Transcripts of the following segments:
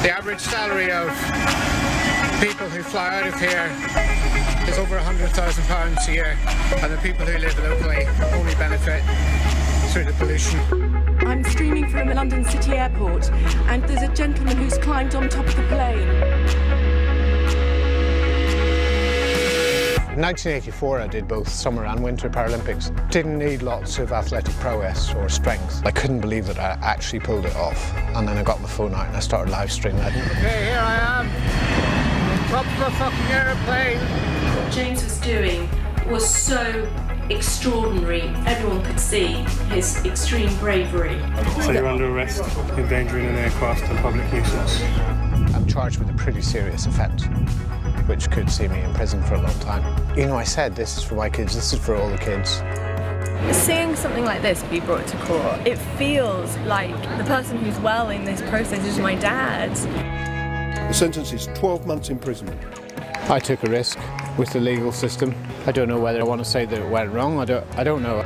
The average salary of people who fly out of here is over £100,000 a year, and the people who live locally only benefit through the pollution. I'm streaming from London City Airport, and there's a gentleman who's climbed on top of the plane. In 1984 I did both summer and winter Paralympics. Didn't need lots of athletic prowess or strength. I couldn't believe that I actually pulled it off. And then I got my phone out and I started live streaming it. Okay, here I am, on top of a fucking airplane. What James was doing was so extraordinary. Everyone could see his extreme bravery. So you're under arrest, endangering an aircraft and public nuisance. I'm charged with a pretty serious offence, which could see me in prison for a long time. You know, I said this is for my kids, this is for all the kids. Seeing something like this be brought to court, it feels like the person who's well in this process is my dad. The sentence is 12 months imprisonment. I took a risk with the legal system. I don't know whether I want to say that it went wrong, I don't know.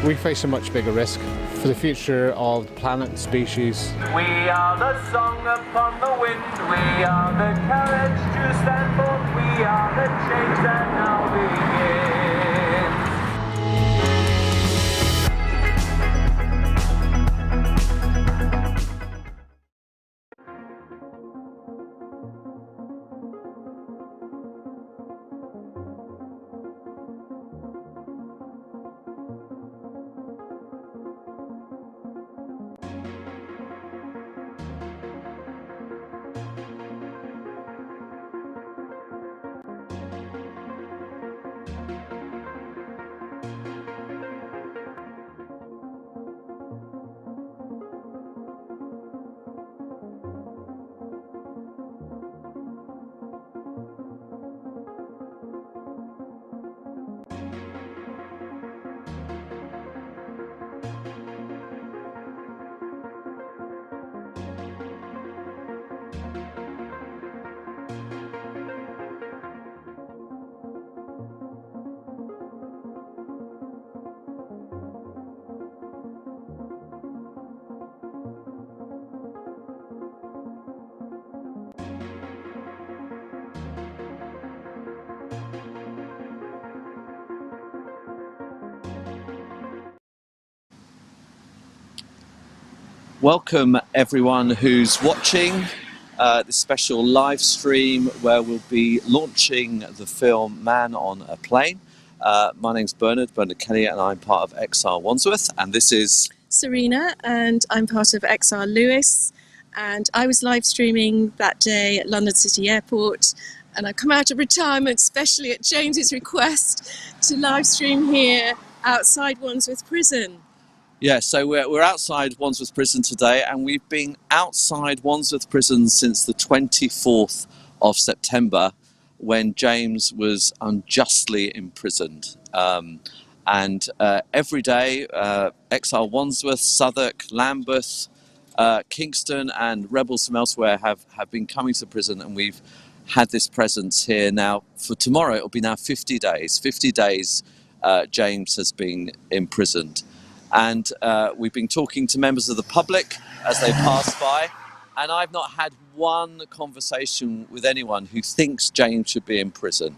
We face a much bigger risk for the future of the planet and species. We are the song upon the wind, we are the courage to stand forth, we are the change that now begins. Welcome everyone who's watching this special live stream where we'll be launching the film Man on a Plane. My name's Bernard Kelly, and I'm part of XR Wandsworth, and this is Serena, and I'm part of XR Lewis, and I was live streaming that day at London City Airport, and I come out of retirement specially at James's request to live stream here outside Wandsworth Prison. Yeah, so we're outside Wandsworth Prison today, and we've been outside Wandsworth Prison since the 24th of September, when James was unjustly imprisoned. And every day, Exile Wandsworth, Southwark, Lambeth, Kingston and rebels from elsewhere have been coming to prison, and we've had this presence here now. For tomorrow, it'll be now 50 days. 50 days James has been imprisoned. And we've been talking to members of the public as they pass by, and I've not had one conversation with anyone who thinks James should be in prison.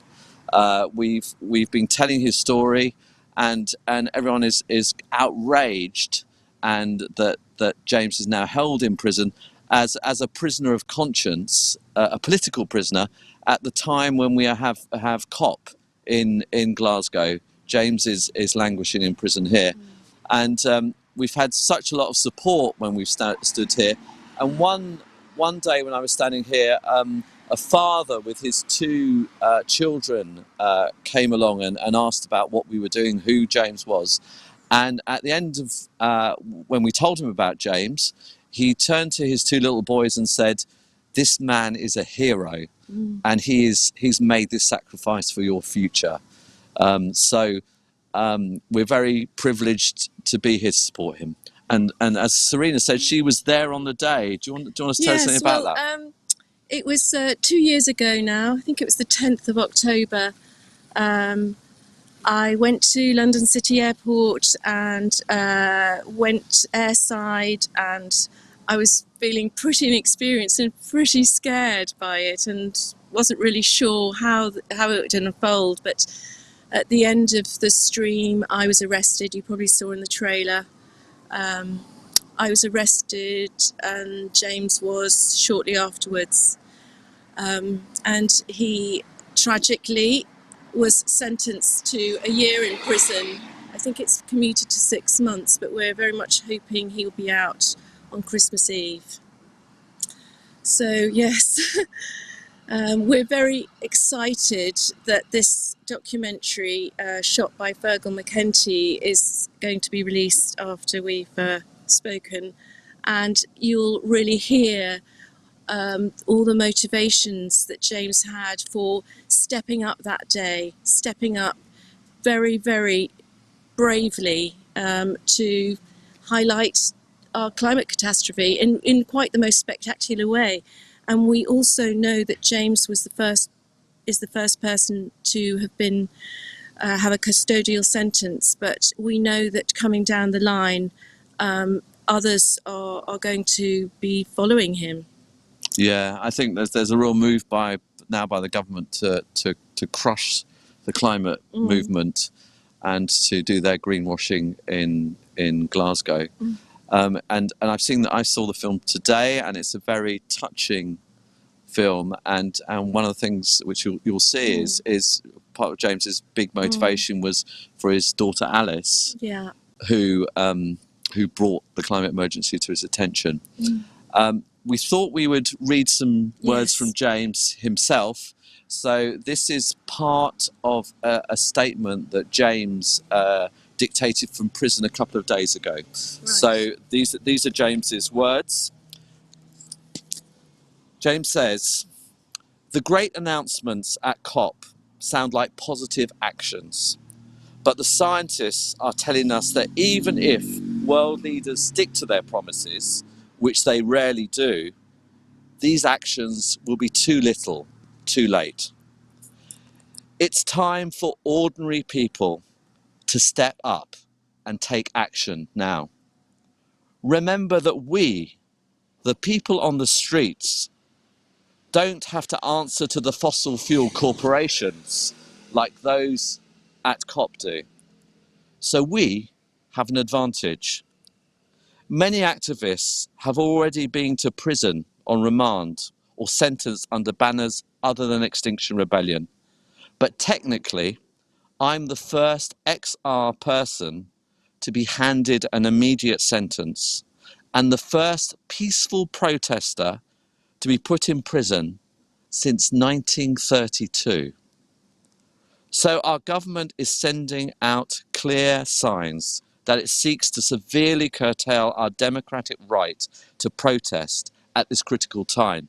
We've been telling his story, and everyone is outraged, and that James is now held in prison as a prisoner of conscience, a political prisoner. At the time when we have COP in Glasgow, James is languishing in prison here. And we've had such a lot of support when we've stood here. And one day when I was standing here, a father with his two children came along and asked about what we were doing, who James was. And at the end of when we told him about James, he turned to his two little boys and said, "This man is a hero, and he's made this sacrifice for your future." We're very privileged to be here to support him. And as Serena said, she was there on the day. Do you want to tell us something about that? It was 2 years ago now. I think it was the 10th of October. I went to London City Airport and went airside, and I was feeling pretty inexperienced and pretty scared by it, and wasn't really sure how it would unfold. But at the end of the stream, I was arrested. You probably saw in the trailer. I was arrested, and James was shortly afterwards. And he tragically was sentenced to a year in prison. I think it's commuted to 6 months, but we're very much hoping he'll be out on Christmas Eve. So yes, we're very excited that this documentary shot by Fergal McEntee is going to be released after we've spoken, and you'll really hear all the motivations that James had for stepping up that day, stepping up very, very bravely to highlight our climate catastrophe in quite the most spectacular way. And we also know that James is the first person to have been have a custodial sentence, but we know that coming down the line, others are going to be following him. Yeah, I think there's a real move by the government to crush the climate movement and to do their greenwashing in Glasgow. And I saw the film today, and it's a very touching film. And one of the things which you'll see is part of James's big motivation was for his daughter Alice, who brought the climate emergency to his attention. We thought we would read some words from James himself. So this is part of a statement that James dictated from prison a couple of days ago. Right. So these are James's words. James says, "The great announcements at COP sound like positive actions, but the scientists are telling us that even if world leaders stick to their promises, which they rarely do, these actions will be too little, too late. It's time for ordinary people to step up and take action now. Remember that we, the people on the streets, don't have to answer to the fossil fuel corporations like those at COP do. So we have an advantage. Many activists have already been to prison on remand or sentenced under banners other than Extinction Rebellion. But technically, I'm the first XR person to be handed an immediate sentence and the first peaceful protester to be put in prison since 1932. So our government is sending out clear signs that it seeks to severely curtail our democratic right to protest at this critical time.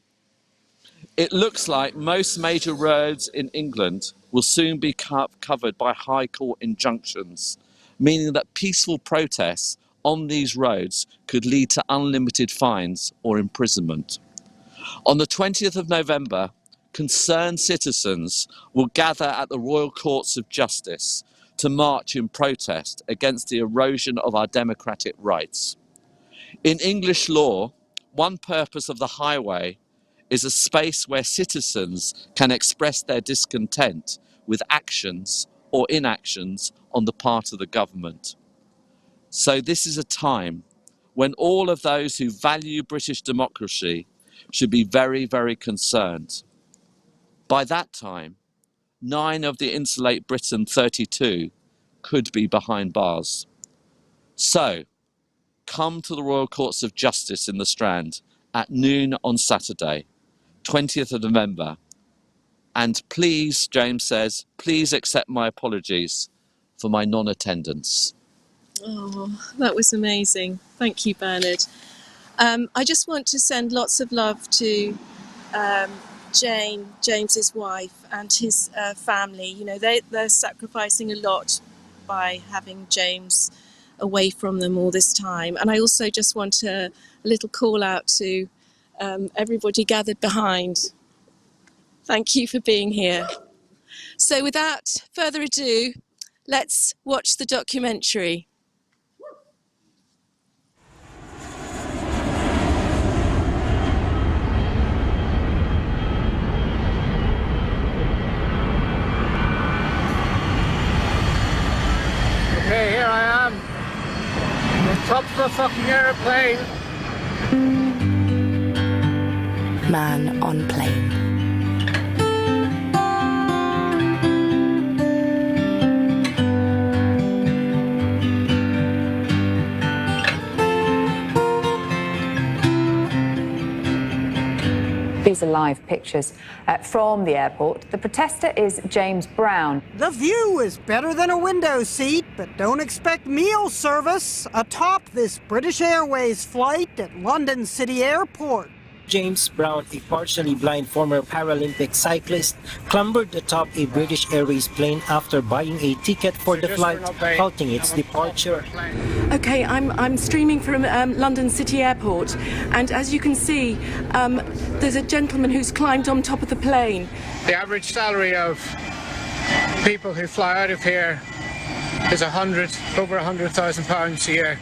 It looks like most major roads in England will soon be covered by High Court injunctions, meaning that peaceful protests on these roads could lead to unlimited fines or imprisonment. On the 20th of November, concerned citizens will gather at the Royal Courts of Justice to march in protest against the erosion of our democratic rights. In English law, one purpose of the highway is a space where citizens can express their discontent with actions or inactions on the part of the government. So this is a time when all of those who value British democracy should be very, very concerned. By that time, 9 of the Insulate Britain 32 could be behind bars. So, come to the Royal Courts of Justice in the Strand at noon on Saturday, 20th of November. And please, James says, please accept my apologies for my non-attendance. Oh, that was amazing. Thank you, Bernard. I just want to send lots of love to Jane, James's wife, and his family. You know, they're sacrificing a lot by having James away from them all this time. And I also just want a little call out to everybody gathered behind. Thank you for being here. So without further ado, let's watch the documentary. fucking airplane! Man on plane. These are live pictures from the airport. The protester is James Brown. The view is better than a window seat, but don't expect meal service atop this British Airways flight at London City Airport. James Brown, a partially blind former Paralympic cyclist, clambered atop a British Airways plane after buying a ticket for the flight, halting its departure. Okay, I'm streaming from London City Airport, and as you can see, there's a gentleman who's climbed on top of the plane. The average salary of people who fly out of here is over £100,000 a year.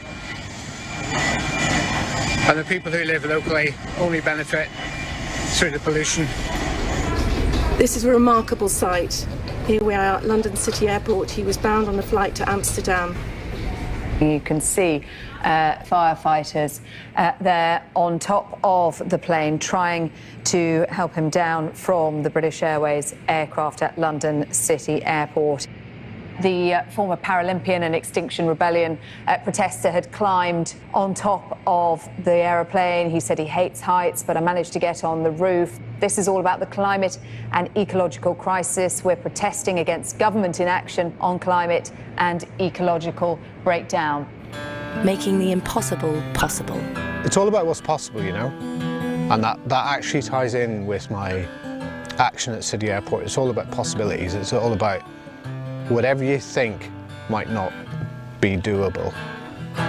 And the people who live locally only benefit through the pollution. This is a remarkable sight. Here we are at London City Airport. He was bound on a flight to Amsterdam. You can see firefighters there on top of the plane trying to help him down from the British Airways aircraft at London City Airport. The former Paralympian and Extinction Rebellion protester had climbed on top of the aeroplane. He said he hates heights, but I managed to get on the roof. This is all about the climate and ecological crisis. We're protesting against government inaction on climate and ecological breakdown. Making the impossible possible. It's all about what's possible, you know? And that actually ties in with my action at City Airport. It's all about possibilities. It's all about whatever you think might not be doable,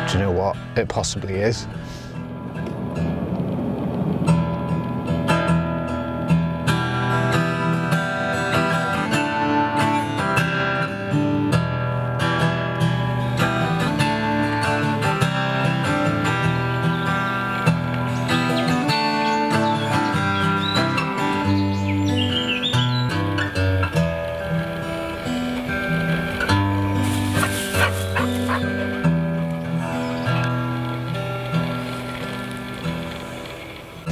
do you know what? It possibly is.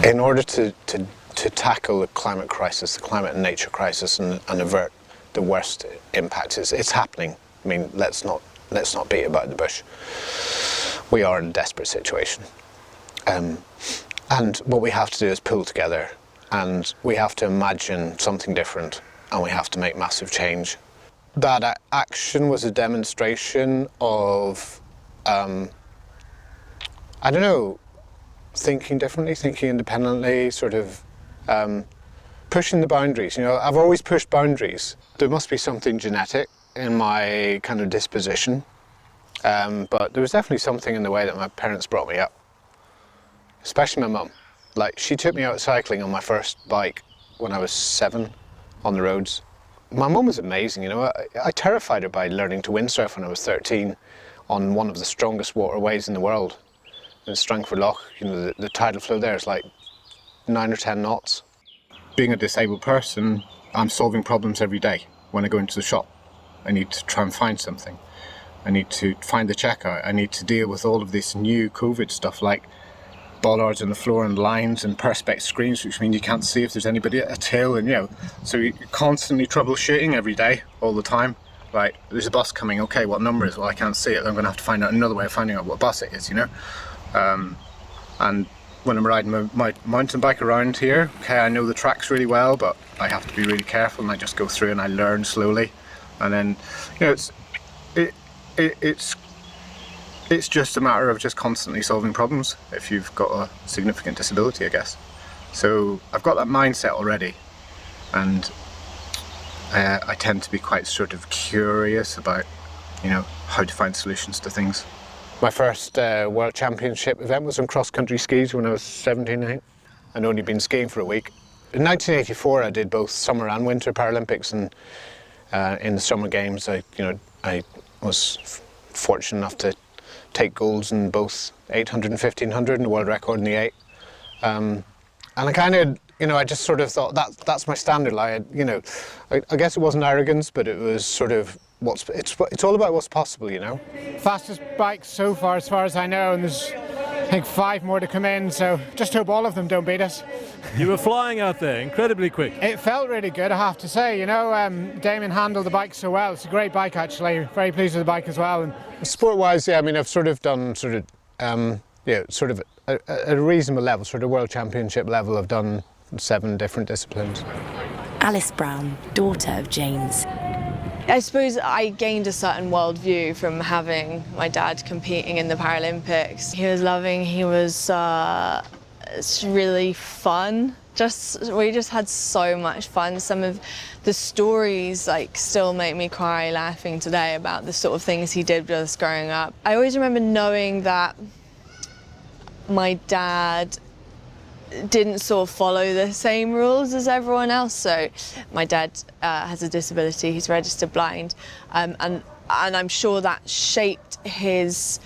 In order to tackle the climate crisis, the climate and nature crisis, and avert the worst impact, it's happening. I mean, let's not beat about the bush. We are in a desperate situation, and what we have to do is pull together, and we have to imagine something different, and we have to make massive change. That action was a demonstration of, I don't know, thinking differently, thinking independently, sort of pushing the boundaries. You know, I've always pushed boundaries. There must be something genetic in my kind of disposition, but there was definitely something in the way that my parents brought me up, especially my mum. Like, she took me out cycling on my first bike when I was 7 on the roads. My mum was amazing, you know. I terrified her by learning to windsurf when I was 13 on one of the strongest waterways in the world. In Strangford Lough, you know, the tidal flow there is like 9 or 10 knots. Being a disabled person, I'm solving problems every day. When I go into the shop, I need to try and find something. I need to find the checkout. I need to deal with all of this new COVID stuff, like bollards on the floor and lines and perspex screens, which mean you can't see if there's anybody at a tail, and you know, so you're constantly troubleshooting every day, all the time. Like, there's a bus coming, okay, what number is it? Well, I can't see it. I'm going to have to find out another way of finding out what bus it is, you know. And when I'm riding my mountain bike around here, okay, I know the tracks really well, but I have to be really careful, and I just go through and I learn slowly. And then, you know, it's just a matter of just constantly solving problems if you've got a significant disability, I guess. So I've got that mindset already, and I tend to be quite sort of curious about, you know, how to find solutions to things. My first World Championship event was on cross-country skis when I was 17, I think. I'd only been skiing for a week. In 1984, I did both summer and winter Paralympics, and in the summer games, I was fortunate enough to take golds in both 800 and 1500 and the world record in the 8. And I kind of, you know, I just sort of thought that's my standard. Like, you know, I guess it wasn't arrogance, but it was sort of it's all about what's possible, you know. Fastest bike so far as I know, and there's I think 5 more to come in, so just hope all of them don't beat us. You were flying out there, incredibly quick. It felt really good, I have to say. You know, Damien handled the bike so well. It's a great bike, actually. Very pleased with the bike as well. And sport-wise, yeah, I mean, I've sort of done at a reasonable level, sort of world championship level. I've done 7 different disciplines. Alice Brown, daughter of James. I suppose I gained a certain worldview from having my dad competing in the Paralympics. He was loving, he was it's really fun. We just had so much fun. Some of the stories still make me cry laughing today about the sort of things he did with us growing up. I always remember knowing that my dad didn't sort of follow the same rules as everyone else. So my dad has a disability, he's registered blind, and I'm sure that shaped his,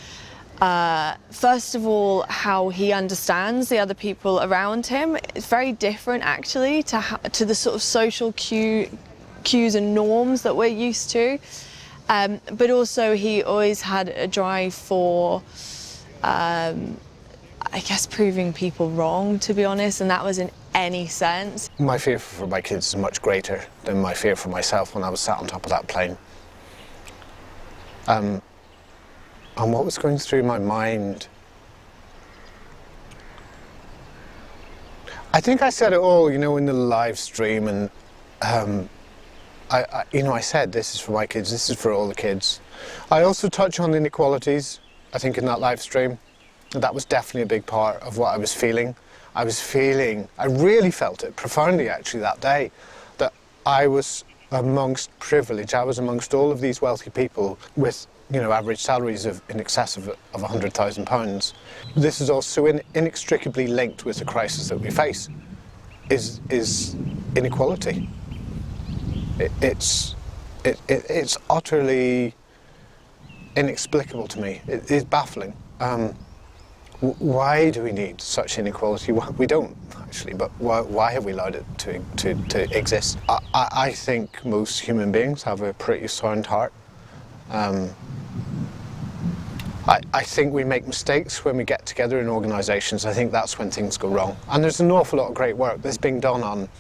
first of all, how he understands the other people around him. It's very different actually to the sort of social cues and norms that we're used to. But also he always had a drive for I guess proving people wrong, to be honest, and that was in any sense. My fear for my kids is much greater than my fear for myself when I was sat on top of that plane. And what was going through my mind? I think I said it all, you know, in the live stream, and I said this is for my kids, this is for all the kids. I also touch on inequalities, I think, in that live stream. That was definitely a big part of what I was feeling. I really felt it profoundly actually that day, that I was amongst privilege. I was amongst all of these wealthy people with, you know, average salaries in excess of £100,000. This is also inextricably linked with the crisis that we face, is inequality. It's utterly inexplicable to me. It is baffling. Why do we need such inequality? We don't, actually, but why have we allowed it to exist? I think most human beings have a pretty sound heart. I think we make mistakes when we get together in organisations. I think that's when things go wrong. And there's an awful lot of great work that's being done on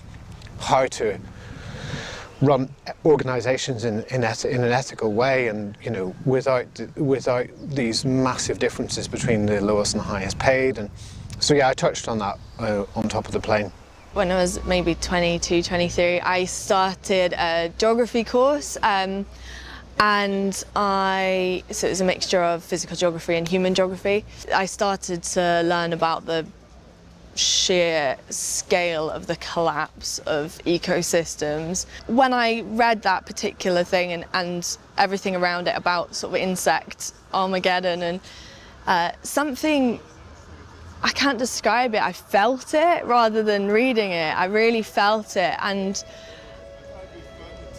how to run organisations in an ethical way, and, you know, without these massive differences between the lowest and the highest paid. And so yeah, I touched on that on top of the plane. When I was maybe 22, 23, I started a geography course, so it was a mixture of physical geography and human geography. I started to learn about the sheer scale of the collapse of ecosystems. When I read that particular thing and everything around it about sort of insect Armageddon and something, I can't describe it, I felt it rather than reading it. I really felt it, and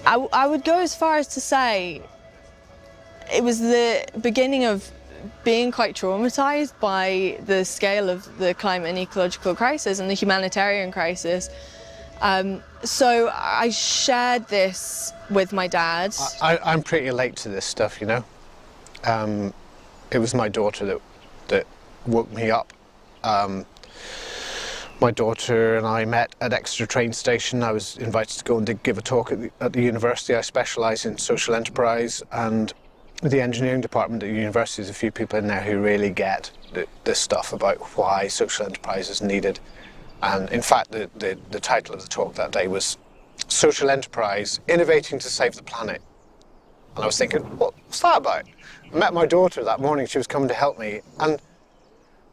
I would go as far as to say it was the beginning of being quite traumatised by the scale of the climate and ecological crisis and the humanitarian crisis. So I shared this with my dad. I'm pretty late to this stuff, you know. It was my daughter that woke me up. My daughter and I met at Exeter train station. I was invited to go and give a talk at the university. I specialise in social enterprise, and the engineering department at the university, there's a few people in there who really get this stuff about why social enterprise is needed. And in fact, the title of the talk that day was Social Enterprise, Innovating to Save the Planet. And I was thinking, what's that about? I met my daughter that morning, she was coming to help me, and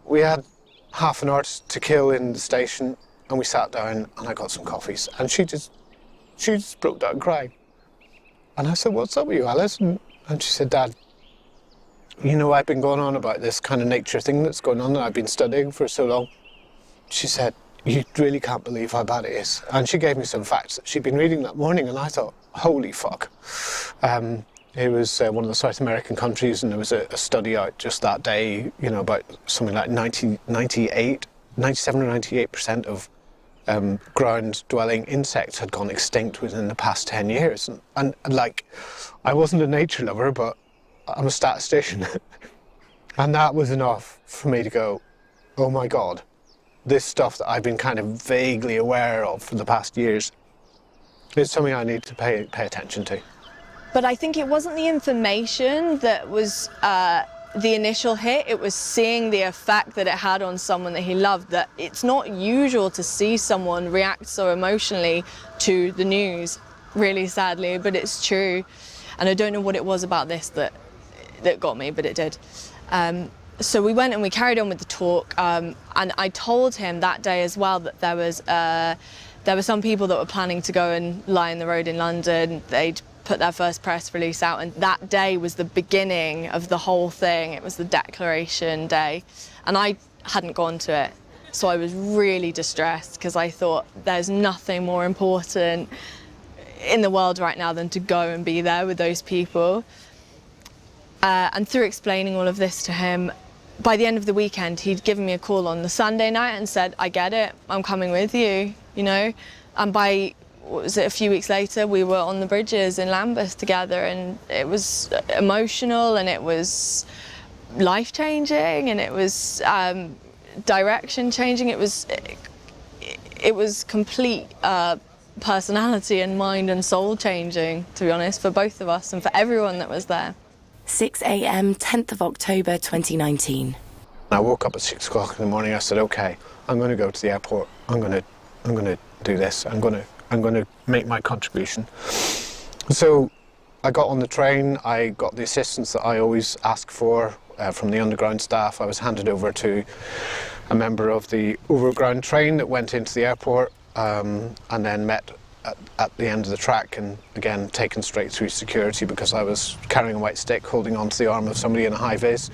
we had half an hour to kill in the station, and we sat down and I got some coffees, and she just broke down crying. And I said, what's up with you, Alice? And she said, Dad, you know, I've been going on about this kind of nature thing that's going on that I've been studying for so long. She said, you really can't believe how bad it is. And she gave me some facts that she'd been reading that morning, and I thought, holy fuck. It was one of the South American countries, and there was a study out just that day, you know, about something like 97 or 98% of ground-dwelling insects had gone extinct within the past 10 years. And like, I wasn't a nature lover, but I'm a statistician. And that was enough for me to go, oh my God, this stuff that I've been kind of vaguely aware of for the past years is something I need to pay attention to. But I think it wasn't the information that was the initial hit, it was seeing the effect that it had on someone that he loved. That it's not usual to see someone react so emotionally to the news, really sadly, but it's true. And I don't know what it was about this that got me, but it did. So we went and we carried on with the talk, and I told him that day as well that there were some people that were planning to go and lie in the road in London. They'd put their first press release out, and that day was the beginning of the whole thing. It was the declaration day, and I hadn't gone to it. So I was really distressed because I thought there's nothing more important in the world right now than to go and be there with those people. And through explaining all of this to him, by the end of the weekend, he'd given me a call on the Sunday night and said, I get it, I'm coming with you, you know? And by, what was it, a few weeks later, we were on the bridges in Lambeth together, and it was emotional, and it was life-changing, and it was direction-changing. It was complete personality and mind and soul-changing, to be honest, for both of us and for everyone that was there. 6 a.m, 10th of October 2019. I woke up at 6 o'clock in the morning. I said, okay, I'm going to go to the airport. I'm going to do this. I'm going to make my contribution. So I got on the train. I got the assistance that I always ask for from the underground staff. I was handed over to a member of the overground train that went into the airport, and then met at the end of the track, and again taken straight through security because I was carrying a white stick holding onto the arm of somebody in a high vis.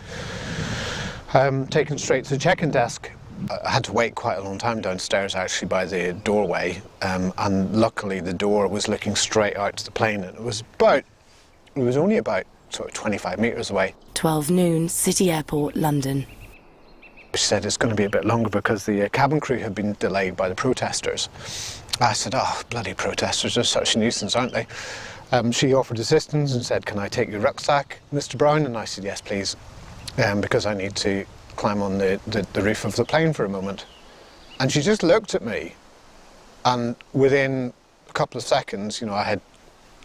Taken straight to the check-in desk. I had to wait quite a long time downstairs actually by the doorway, and luckily the door was looking straight out to the plane, and it was only about sort of 25 metres away. 12 noon, City Airport, London. She said it's going to be a bit longer because the cabin crew had been delayed by the protesters. I said, oh, bloody protesters, they're such a nuisance, aren't they? She offered assistance and said, can I take your rucksack, Mr. Brown? And I said, yes, please, because I need to climb on the roof of the plane for a moment. And she just looked at me, and within a couple of seconds, you know, I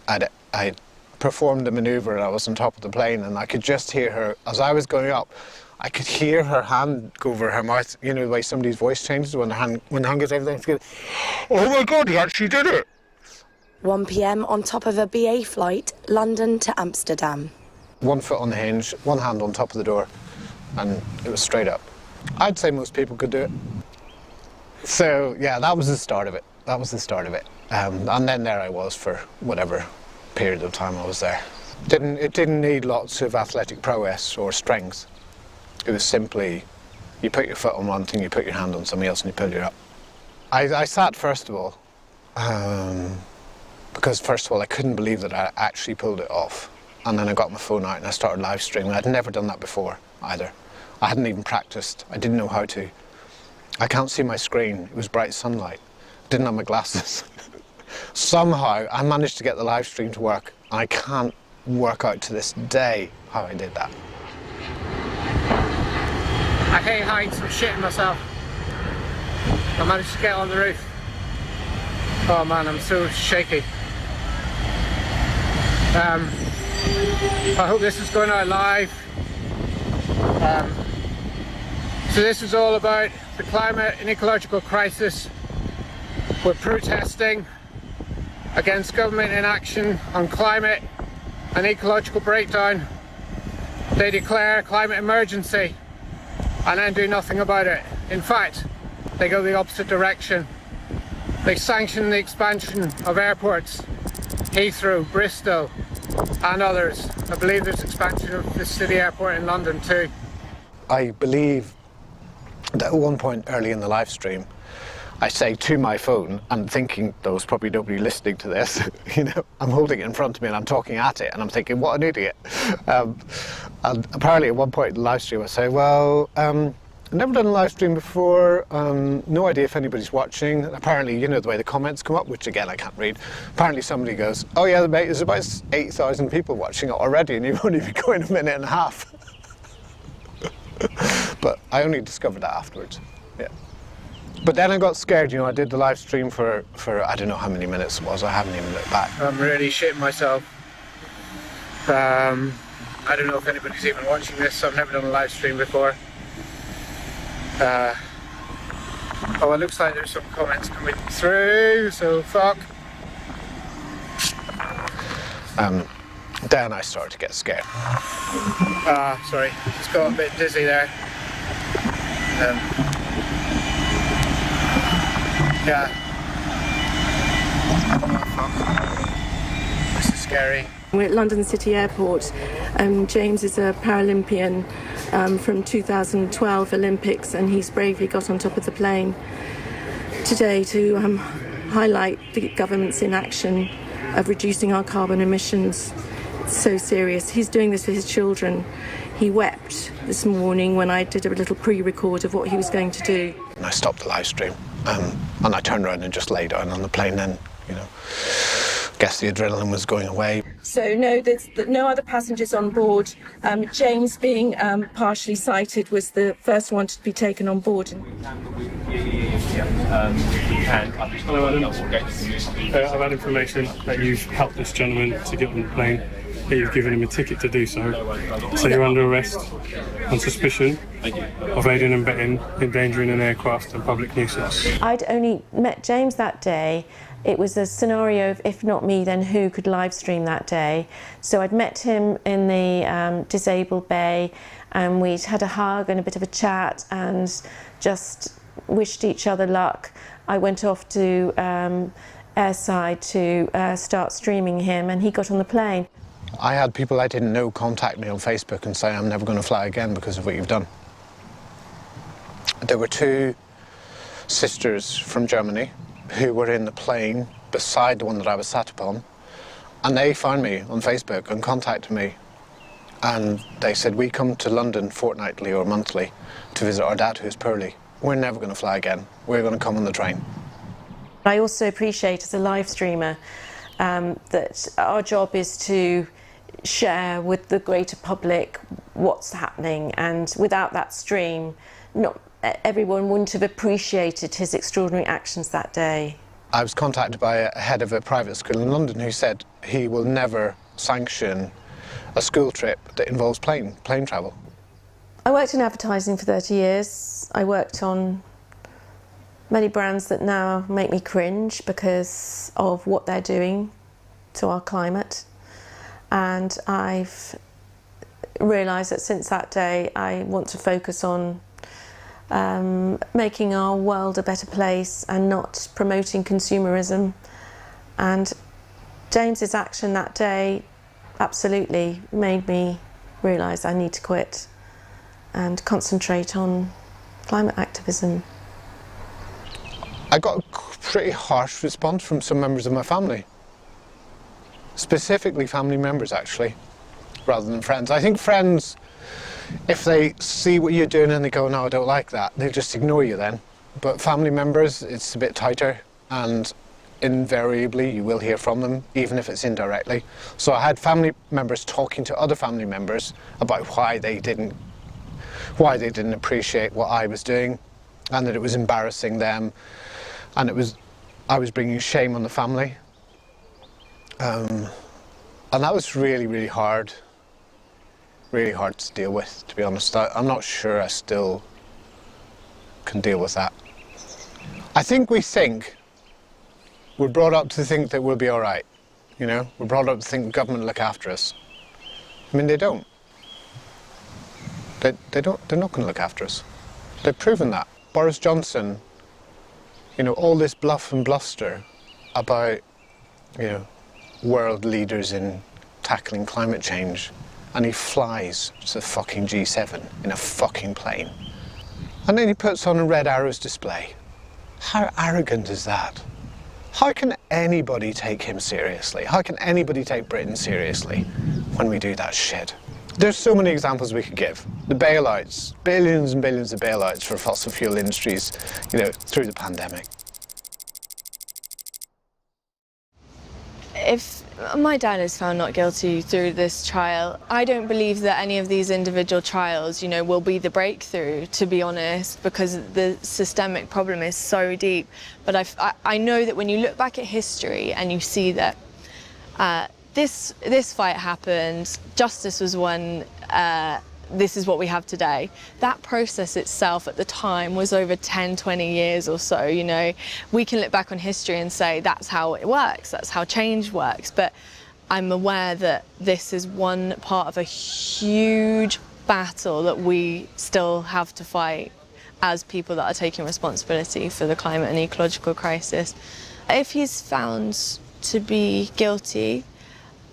had performed the manoeuvre, and I was on top of the plane, and I could just hear her, as I was going up, I could hear her hand go over her mouth, you know, the way somebody's voice changes when the hand goes over there. Goes, oh my God, he actually did it! 1 p.m. on top of a BA flight, London to Amsterdam. 1 foot on the hinge, one hand on top of the door, and it was straight up. I'd say most people could do it. So, yeah, that was the start of it. That was the start of it. And then there I was for whatever period of time I was there. It didn't need lots of athletic prowess or strength. It was simply, you put your foot on one thing, you put your hand on something else, and you pull it up. I sat, first of all, because first of all, I couldn't believe that I actually pulled it off. And then I got my phone out and I started live streaming. I'd never done that before, either. I hadn't even practiced. I didn't know how to. I can't see my screen. It was bright sunlight. I didn't have my glasses. Somehow, I managed to get the live stream to work. And I can't work out to this day how I did that. I hate heights, I'm shitting myself. I managed to get on the roof. Oh man, I'm so shaky. I hope this is going out live. So this is all about the climate and ecological crisis. We're protesting against government inaction on climate and ecological breakdown. They declare a climate emergency and then do nothing about it. In fact, they go the opposite direction. They sanction the expansion of airports, Heathrow, Bristol, and others. I believe there's expansion of the City Airport in London too. I believe that at one point early in the live stream, I say to my phone, and thinking there was probably nobody listening to this, you know, I'm holding it in front of me and I'm talking at it and I'm thinking, what an idiot. And apparently at one point in the live stream I say, well, I've never done a live stream before, no idea if anybody's watching. Apparently, you know the way the comments come up, which again I can't read. Apparently somebody goes, oh yeah, mate, there's about 8,000 people watching it already and you've only been going a minute and a half. But I only discovered that afterwards, yeah. But then I got scared, you know, I did the live stream for I don't know how many minutes it was, I haven't even looked back. I'm really shitting myself. I don't know if anybody's even watching this, I've never done a live stream before. Oh, it looks like there's some comments coming through, so fuck. Then I started to get scared. Sorry, just got a bit dizzy there. Yeah. Oh, fuck. This is scary. We're at London City Airport. James is a Paralympian from 2012 Olympics, and he's bravely got on top of the plane today to highlight the government's inaction of reducing our carbon emissions. It's so serious. He's doing this for his children. He wept this morning when I did a little pre-record of what he was going to do. I stopped the live stream and I turned around and just lay down on the plane then, you know. Guess the adrenaline was going away. So no, there's no other passengers on board. James, being partially sighted, was the first one to be taken on board. I've had information that you've helped this gentleman to get on the plane, that you've given him a ticket to do so. So you're under arrest on suspicion of aiding and abetting, endangering an aircraft and public nuisance. I'd only met James that day. It was a scenario of, if not me, then who could live stream that day. So I'd met him in the disabled bay, and we'd had a hug and a bit of a chat and just wished each other luck. I went off to airside to start streaming him, and he got on the plane. I had people I didn't know contact me on Facebook and say, I'm never going to fly again because of what you've done. There were two sisters from Germany who were in the plane beside the one that I was sat upon, and they found me on Facebook and contacted me, and they said, we come to London fortnightly or monthly to visit our dad who's poorly. We're never going to fly again. We're going to come on the train. I also appreciate as a live streamer that our job is to share with the greater public what's happening, and without that stream, not everyone wouldn't have appreciated his extraordinary actions that day. I was contacted by a head of a private school in London who said he will never sanction a school trip that involves plane travel. I worked in advertising for 30 years. I worked on many brands that now make me cringe because of what they're doing to our climate. And I've realised that since that day I want to focus on making our world a better place and not promoting consumerism. And James's action that day absolutely made me realise I need to quit and concentrate on climate activism. I got a pretty harsh response from some members of my family. Specifically family members, actually, rather than friends. I think friends, if they see what you're doing and they go, no, I don't like that, they'll just ignore you then. But family members, it's a bit tighter, and invariably you will hear from them, even if it's indirectly. So I had family members talking to other family members about why they didn't appreciate what I was doing, and that it was embarrassing them, and I was bringing shame on the family. And that was really, really hard to deal with, to be honest. I'm not sure I still can deal with that. I think we're brought up to think that we'll be all right, you know? We're brought up to think the government will look after us. I mean, they don't. They're not going to look after us. They've proven that. Boris Johnson, you know, all this bluff and bluster about, you know, world leaders in tackling climate change, and he flies to the fucking G7 in a fucking plane. And then he puts on a Red Arrows display. How arrogant is that? How can anybody take him seriously? How can anybody take Britain seriously when we do that shit? There's so many examples we could give. The bailouts, billions and billions of bailouts for fossil fuel industries, you know, through the pandemic. If my dad is found not guilty through this trial, I don't believe that any of these individual trials, you know, will be the breakthrough, to be honest, because the systemic problem is so deep. But I know that when you look back at history and you see that this fight happened, justice was won, this is what we have today. That process itself at the time was over 10, 20 years or so, you know. We can look back on history and say that's how it works, that's how change works, but I'm aware that this is one part of a huge battle that we still have to fight as people that are taking responsibility for the climate and ecological crisis. If he's found to be guilty,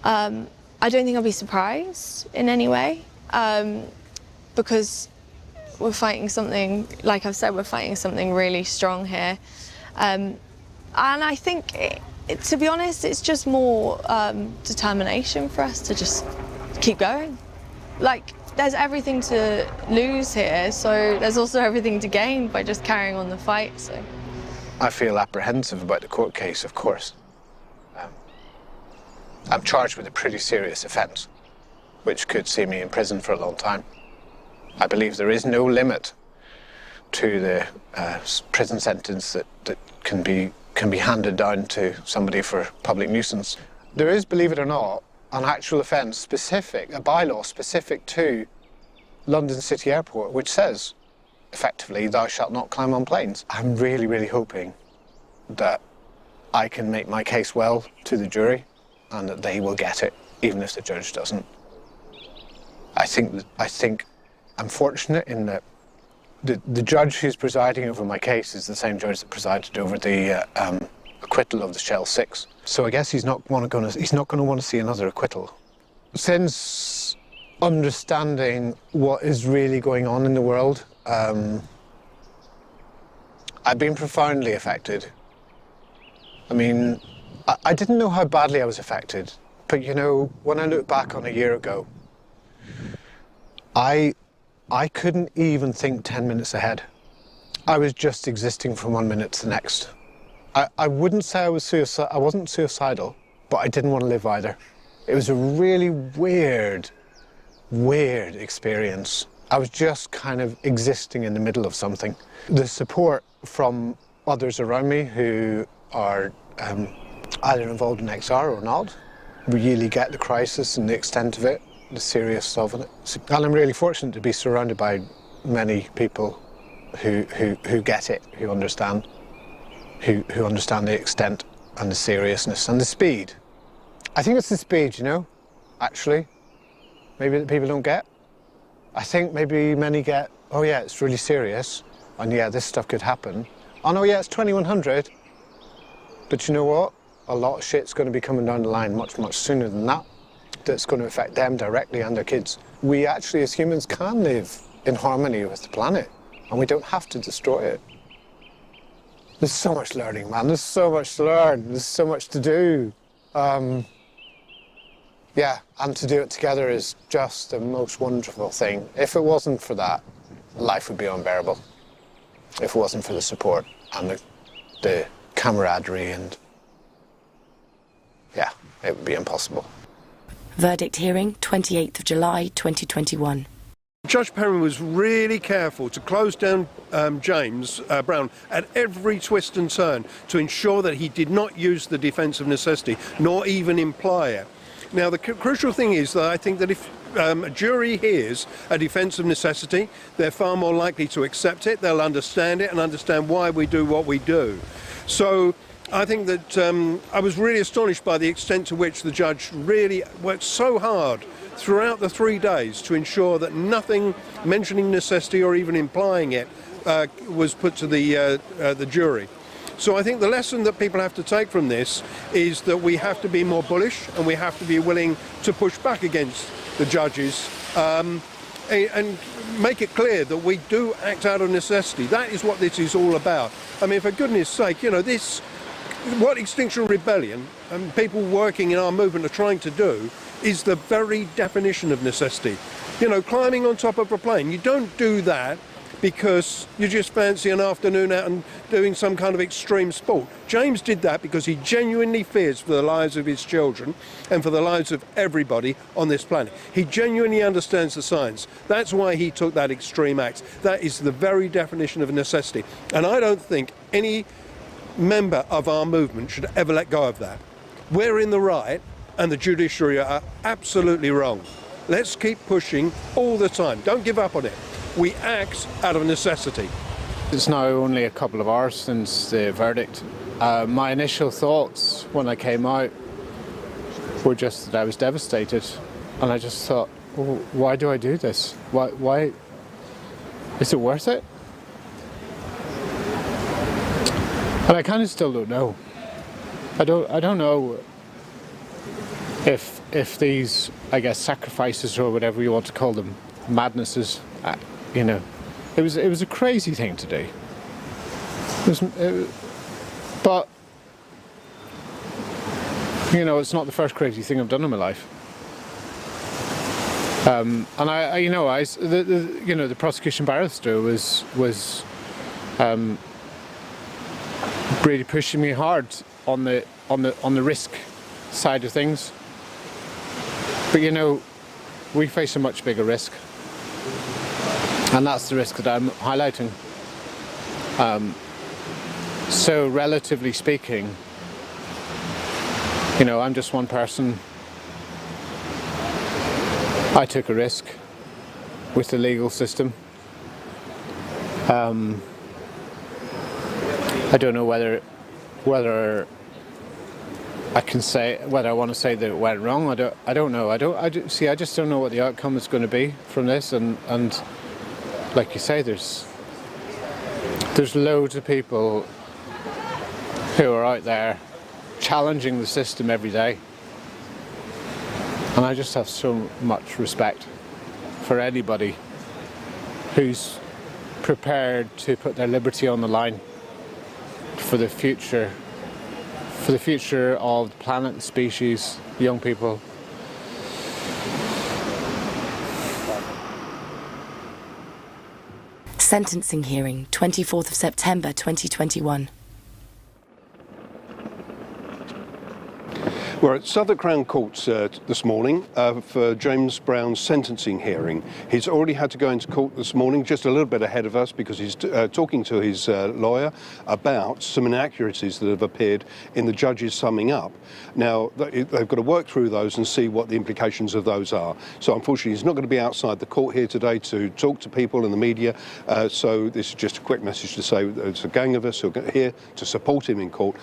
I don't think I'll be surprised in any way, because we're fighting something, like I've said, we're fighting something really strong here. And I think, to be honest, it's just more determination for us to just keep going. Like, there's everything to lose here, so there's also everything to gain by just carrying on the fight. So I feel apprehensive about the court case, of course. I'm charged with a pretty serious offence, which could see me in prison for a long time. I believe there is no limit to the prison sentence that can be handed down to somebody for public nuisance. There is, believe it or not, an actual offence specific, a bylaw specific to London City Airport, which says, effectively, thou shalt not climb on planes. I'm really, really hoping that I can make my case well to the jury and that they will get it, even if the judge doesn't. I think I'm fortunate in that the judge who's presiding over my case is the same judge that presided over the acquittal of the Shell 6. So I guess he's not going to want to see another acquittal. Since understanding what is really going on in the world, I've been profoundly affected. I mean, I didn't know how badly I was affected, but you know, when I look back on a year ago, I couldn't even think 10 minutes ahead. I was just existing from one minute to the next. I wouldn't say I wasn't suicidal, but I didn't want to live either. It was a really weird experience. I was just kind of existing in the middle of something. The support from others around me who are either involved in XR or not really get the crisis and the extent of it, the seriousness of it. And I'm really fortunate to be surrounded by many people who get it, who understand the extent and the seriousness and the speed. I think it's the speed, you know, actually, maybe that people don't get. I think maybe many get, oh yeah, it's really serious, and yeah, this stuff could happen. Oh no, yeah, it's 2100, but you know what? A lot of shit's going to be coming down the line much, much sooner than that. That's going to affect them directly and their kids. We actually, as humans, can live in harmony with the planet, and we don't have to destroy it. There's so much learning, man. There's so much to learn. There's so much to do. Yeah, and to do it together is just the most wonderful thing. If it wasn't for that, life would be unbearable. If it wasn't for the support and the camaraderie, and yeah, it would be impossible. Verdict hearing, 28th of July 2021. Judge Perrins was really careful to close down James Brown at every twist and turn to ensure that he did not use the defence of necessity, nor even imply it. Now, the crucial thing is that I think that if a jury hears a defence of necessity, they're far more likely to accept it, they'll understand it and understand why we do what we do. So I think that I was really astonished by the extent to which the judge really worked so hard throughout the 3 days to ensure that nothing mentioning necessity or even implying it was put to the jury. So I think the lesson that people have to take from this is that we have to be more bullish and we have to be willing to push back against the judges and make it clear that we do act out of necessity. That is what this is all about. I mean, for goodness sake, you know, what Extinction Rebellion and people working in our movement are trying to do is the very definition of necessity. You know, climbing on top of a plane, you don't do that because you just fancy an afternoon out and doing some kind of extreme sport. James did that because he genuinely fears for the lives of his children and for the lives of everybody on this planet. He genuinely understands the science. That's why he took that extreme act. That is the very definition of necessity. And I don't think any member of our movement should ever let go of that. We're in the right and the judiciary are absolutely wrong. Let's keep pushing all the time. Don't give up on it. We act out of necessity. It's now only a couple of hours since the verdict. My initial thoughts when I came out were just that I was devastated, and I just thought, well, why do I do this? Why is it worth it? And I kind of still don't know. I don't know if these, I guess, sacrifices or whatever you want to call them, madnesses. You know, it was a crazy thing to do. But you know, it's not the first crazy thing I've done in my life. And the prosecution barrister was really pushing me hard on the risk side of things. But you know, we face a much bigger risk. And that's the risk that I'm highlighting. So relatively speaking, you know, I'm just one person. I took a risk with the legal system. I don't know whether I can say, whether I want to say that it went wrong. I don't know. I just don't know what the outcome is going to be from this, and like you say, there's loads of people who are out there challenging the system every day, and I just have so much respect for anybody who's prepared to put their liberty on the line for the future of the planet, the species, young people. Sentencing hearing, 24th of September 2021. We're at Southwark Crown Court this morning for James Brown's sentencing hearing. He's already had to go into court this morning, just a little bit ahead of us, because he's talking to his lawyer about some inaccuracies that have appeared in the judge's summing up. Now, they've got to work through those and see what the implications of those are. So unfortunately, he's not going to be outside the court here today to talk to people in the media. So this is just a quick message to say there's a gang of us who are here to support him in court.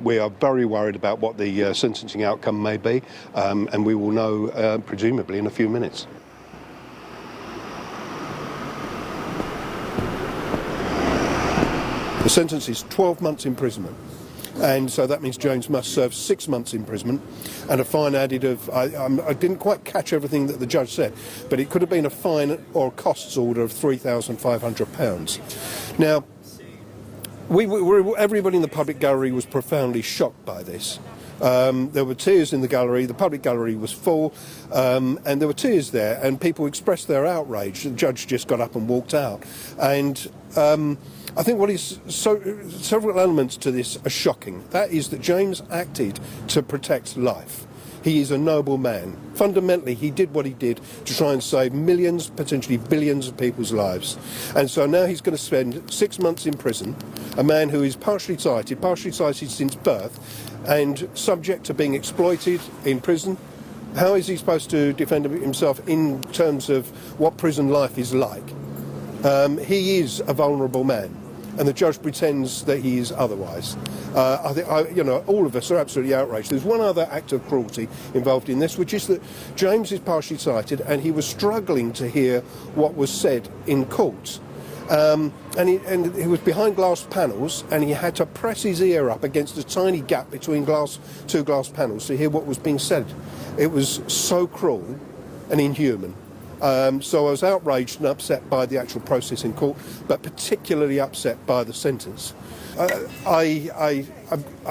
We are very worried about what the sentencing outcome may be, and we will know presumably in a few minutes. The sentence is 12 months imprisonment, and so that means James must serve 6 months imprisonment and a fine added of, I didn't quite catch everything that the judge said, but it could have been a fine or a costs order of £3,500. Now, everybody in the public gallery was profoundly shocked by this. There were tears in the gallery, the public gallery was full, and there were tears there, and people expressed their outrage. The judge just got up and walked out. And I think what is several elements to this are shocking. That is that James acted to protect life. He is a noble man. Fundamentally, he did what he did to try and save millions, potentially billions of people's lives. And so now he's going to spend 6 months in prison, a man who is partially sighted since birth, and subject to being exploited in prison. How is he supposed to defend himself in terms of what prison life is like? He is a vulnerable man, and the judge pretends that he is otherwise. I think, all of us are absolutely outraged. There's one other act of cruelty involved in this, which is that James is partially sighted, and he was struggling to hear what was said in court. And he was behind glass panels, and he had to press his ear up against a tiny gap between two glass panels to hear what was being said. It was so cruel and inhuman. So I was outraged and upset by the actual process in court, but particularly upset by the sentence. I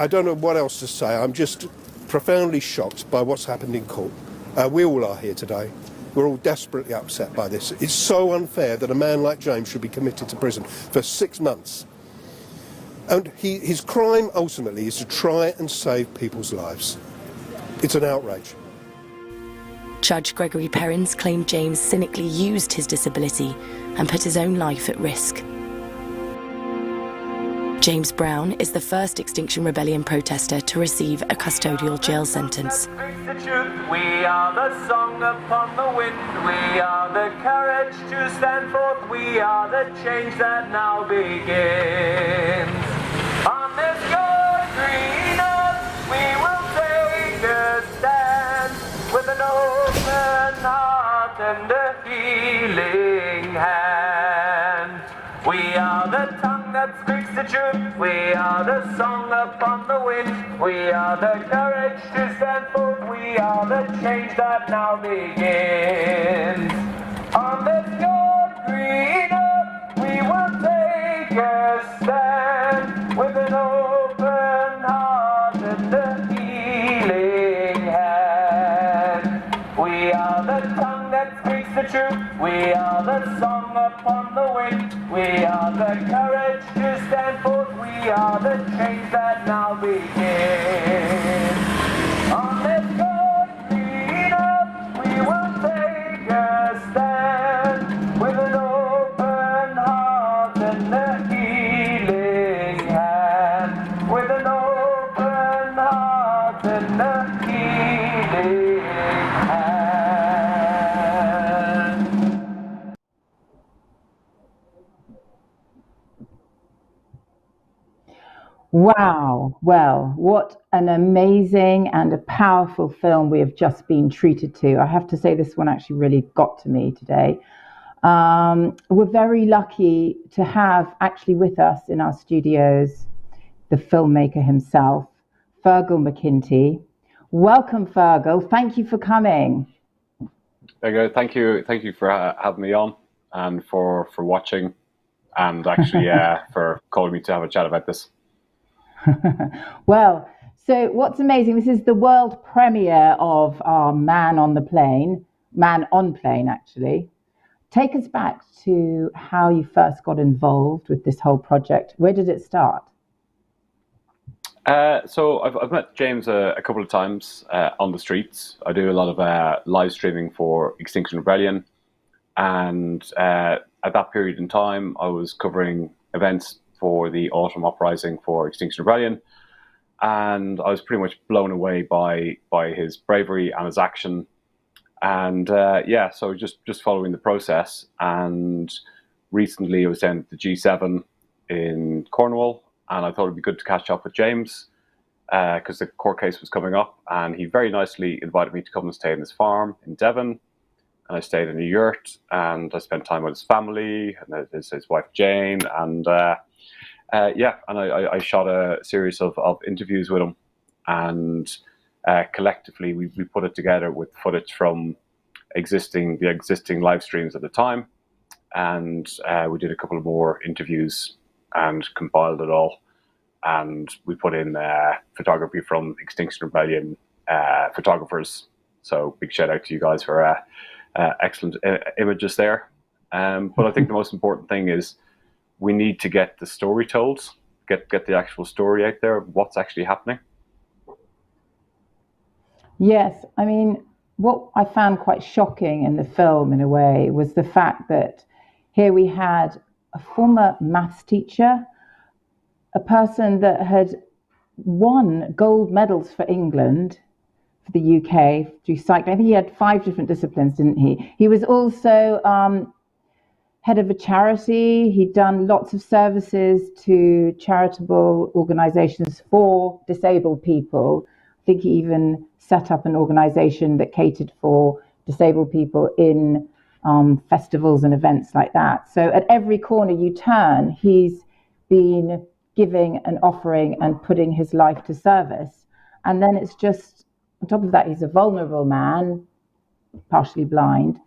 don't know what else to say. I'm just profoundly shocked by what's happened in court. We all are here today. We're all desperately upset by this. It's so unfair that a man like James should be committed to prison for 6 months. And his crime ultimately is to try and save people's lives. It's an outrage. Judge Gregory Perrins claimed James cynically used his disability and put his own life at risk. James Brown is the first Extinction Rebellion protester to receive a custodial jail sentence. The truth, we are the song upon the wind, we are the courage to stand forth, we are the change that now begins. On this good green earth, we will take a stand with an open heart and a healing hand. We are the tongue that speaks the truth, we are the song upon the wind, we are the courage to stand forth, we are the change that now begins. On this good green earth, we will take a stand with an open heart and a healing hand. We are the tongue that speaks the truth, we are the song upon the wind, we are the courage to stand forth, we are the change that now begins. On this good green earth, we will take a stand with an open heart and a healing hand. With an open heart and a healing hand. Wow. Well, what an amazing and a powerful film we have just been treated to. I have to say this one actually really got to me today. We're very lucky to have actually with us in our studios the filmmaker himself, Fergal McKinty. Welcome, Fergal. Thank you for coming. There you go. Thank you for having me on and for watching and actually for calling me to have a chat about this. Well, so what's amazing, this is the world premiere of our Man on Plane actually. Take us back to how you first got involved with this whole project. Where did it start? So I've met James a couple of times on the streets. I do a lot of live streaming for Extinction Rebellion, and at that period in time I was covering events for the autumn uprising for Extinction Rebellion, and I was pretty much blown away by his bravery and his action, and so just following the process. And recently I was down at the G7 in Cornwall, and I thought it'd be good to catch up with James because the court case was coming up, and he very nicely invited me to come and stay in his farm in Devon. And I stayed in a yurt, and I spent time with his family and his wife Jane, and I shot a series of interviews with him, and collectively we put it together with footage from the existing live streams at the time, and we did a couple of more interviews and compiled it all, and we put in photography from Extinction Rebellion photographers. So big shout out to you guys for excellent images there. But I think the most important thing is we need to get the story told, get the actual story out there, what's actually happening. Yes, I mean, what I found quite shocking in the film in a way was the fact that here we had a former maths teacher, a person that had won gold medals for England, for the UK, through cycling. I think he had 5 different disciplines, didn't he? He was also head of a charity. He'd done lots of services to charitable organisations for disabled people. I think he even set up an organisation that catered for disabled people in festivals and events like that. So at every corner you turn, he's been giving and offering and putting his life to service. And then it's just, on top of that, he's a vulnerable man, partially blind.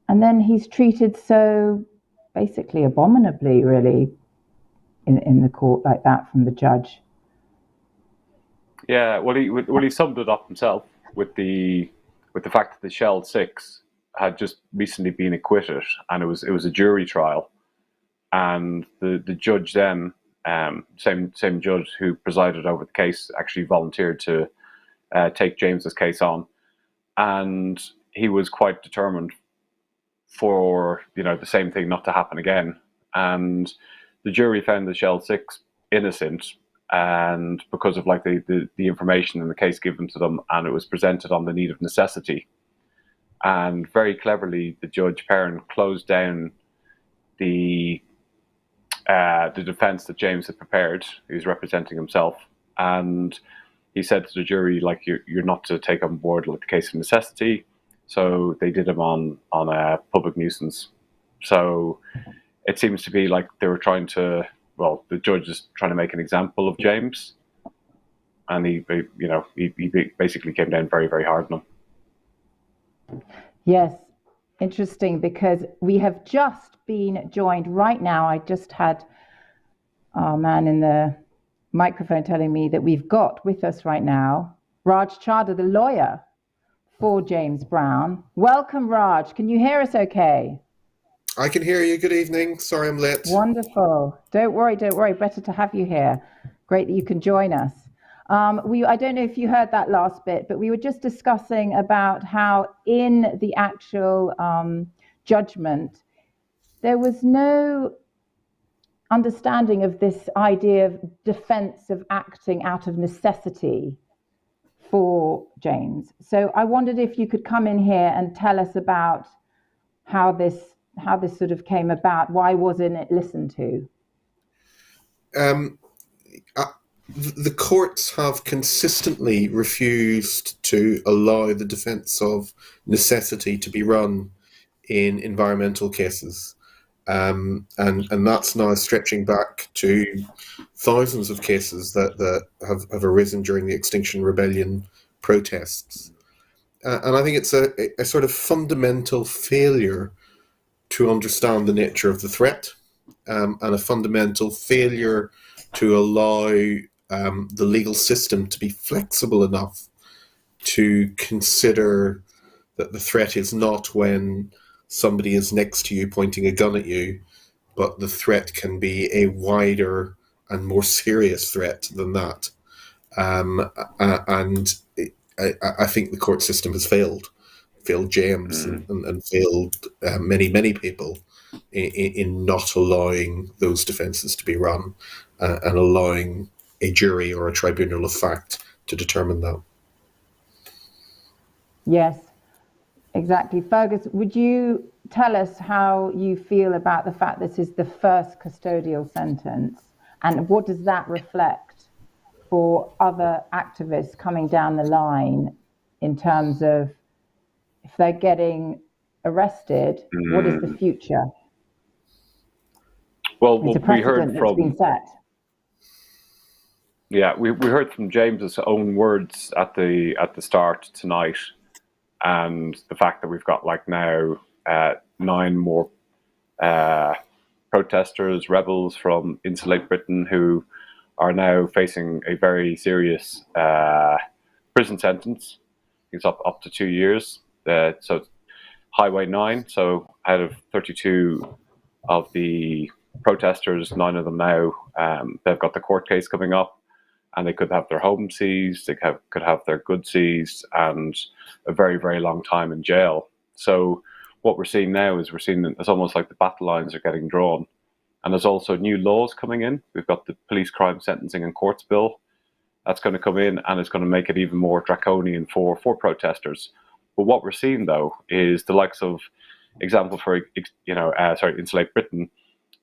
And then he's treated so basically abominably, really, in the court like that from the judge. Yeah, well, he summed it up himself with the with the fact that the Shell 6 had just recently been acquitted, and it was a jury trial, and the judge then, same judge who presided over the case, actually volunteered to take James's case on, and he was quite determined for the same thing not to happen again, and the jury found the Shell 6 innocent, and because of like the information in the case given to them, and it was presented on the need of necessity. And very cleverly, the Judge Perrin closed down the defense that James had prepared. He was representing himself, and he said to the jury, like, you're not to take on board like the case of necessity. So they did him on a public nuisance. So it seems to be like they were trying to, well, the judge is trying to make an example of James, and he basically came down very, very hard on him. Yes, interesting, because we have just been joined right now. I just had our man in the microphone telling me that we've got with us right now Raj Chadha, the lawyer for James Brown. Welcome, Raj. Can you hear us okay? I can hear you. Good evening. Sorry I'm late. Wonderful. Don't worry. Better to have you here. Great that you can join us. I don't know if you heard that last bit, but we were just discussing about how in the actual judgment, there was no understanding of this idea of defense of acting out of necessity for James. So I wondered if you could come in here and tell us about how this sort of came about. Why wasn't it listened to? The courts have consistently refused to allow the defence of necessity to be run in environmental cases. And that's now stretching back to thousands of cases that have arisen during the Extinction Rebellion protests. And I think it's a sort of fundamental failure to understand the nature of the threat, and a fundamental failure to allow the legal system to be flexible enough to consider that the threat is not when somebody is next to you pointing a gun at you, but the threat can be a wider and more serious threat than that. And I think the court system has failed James and failed many people in not allowing those defences to be run and allowing a jury or a tribunal of fact to determine that. Yes, exactly. Fergus, would you tell us how you feel about the fact this is the first custodial sentence, and what does that reflect for other activists coming down the line in terms of if they're getting arrested, what is the future? Well, it's a precedent that's been set. Yeah, we heard from James's own words at the start tonight, and the fact that we've got like now 9 more protesters, rebels from Insulate Britain, who are now facing a very serious prison sentence. It's up to 2 years. So Highway 9. So out of 32 of the protesters, 9 of them now, they've got the court case coming up, and they could have their home seized, they could have their goods seized, and a very, very long time in jail. So what we're seeing now is it's almost like the battle lines are getting drawn. And there's also new laws coming in. We've got the Police Crime Sentencing and Courts Bill that's going to come in, and it's going to make it even more draconian for protesters. But what we're seeing, though, is the likes of, example for, Insulate Britain,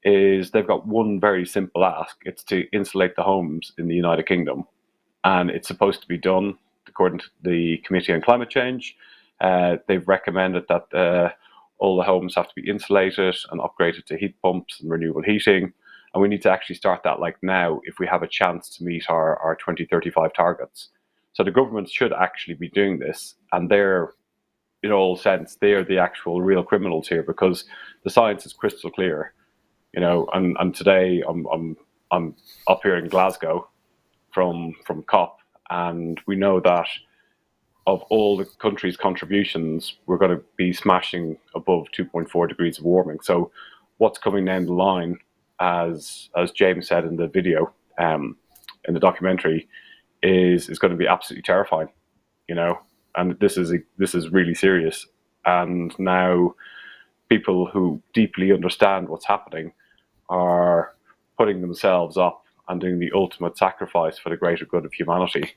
is they've got one very simple ask. It's to insulate the homes in the United Kingdom. And it's supposed to be done according to the Committee on Climate Change. They've recommended that all the homes have to be insulated and upgraded to heat pumps and renewable heating. And we need to actually start that like now if we have a chance to meet our 2035 targets. So the government should actually be doing this, and they're, in all sense, they're the actual real criminals here, because the science is crystal clear. And today I'm up here in Glasgow from COP, and we know that of all the country's contributions, we're going to be smashing above 2.4 degrees of warming. So what's coming down the line, as James said in the video, in the documentary, is going to be absolutely terrifying, and this is really serious. And now people who deeply understand what's happening are putting themselves up and doing the ultimate sacrifice for the greater good of humanity.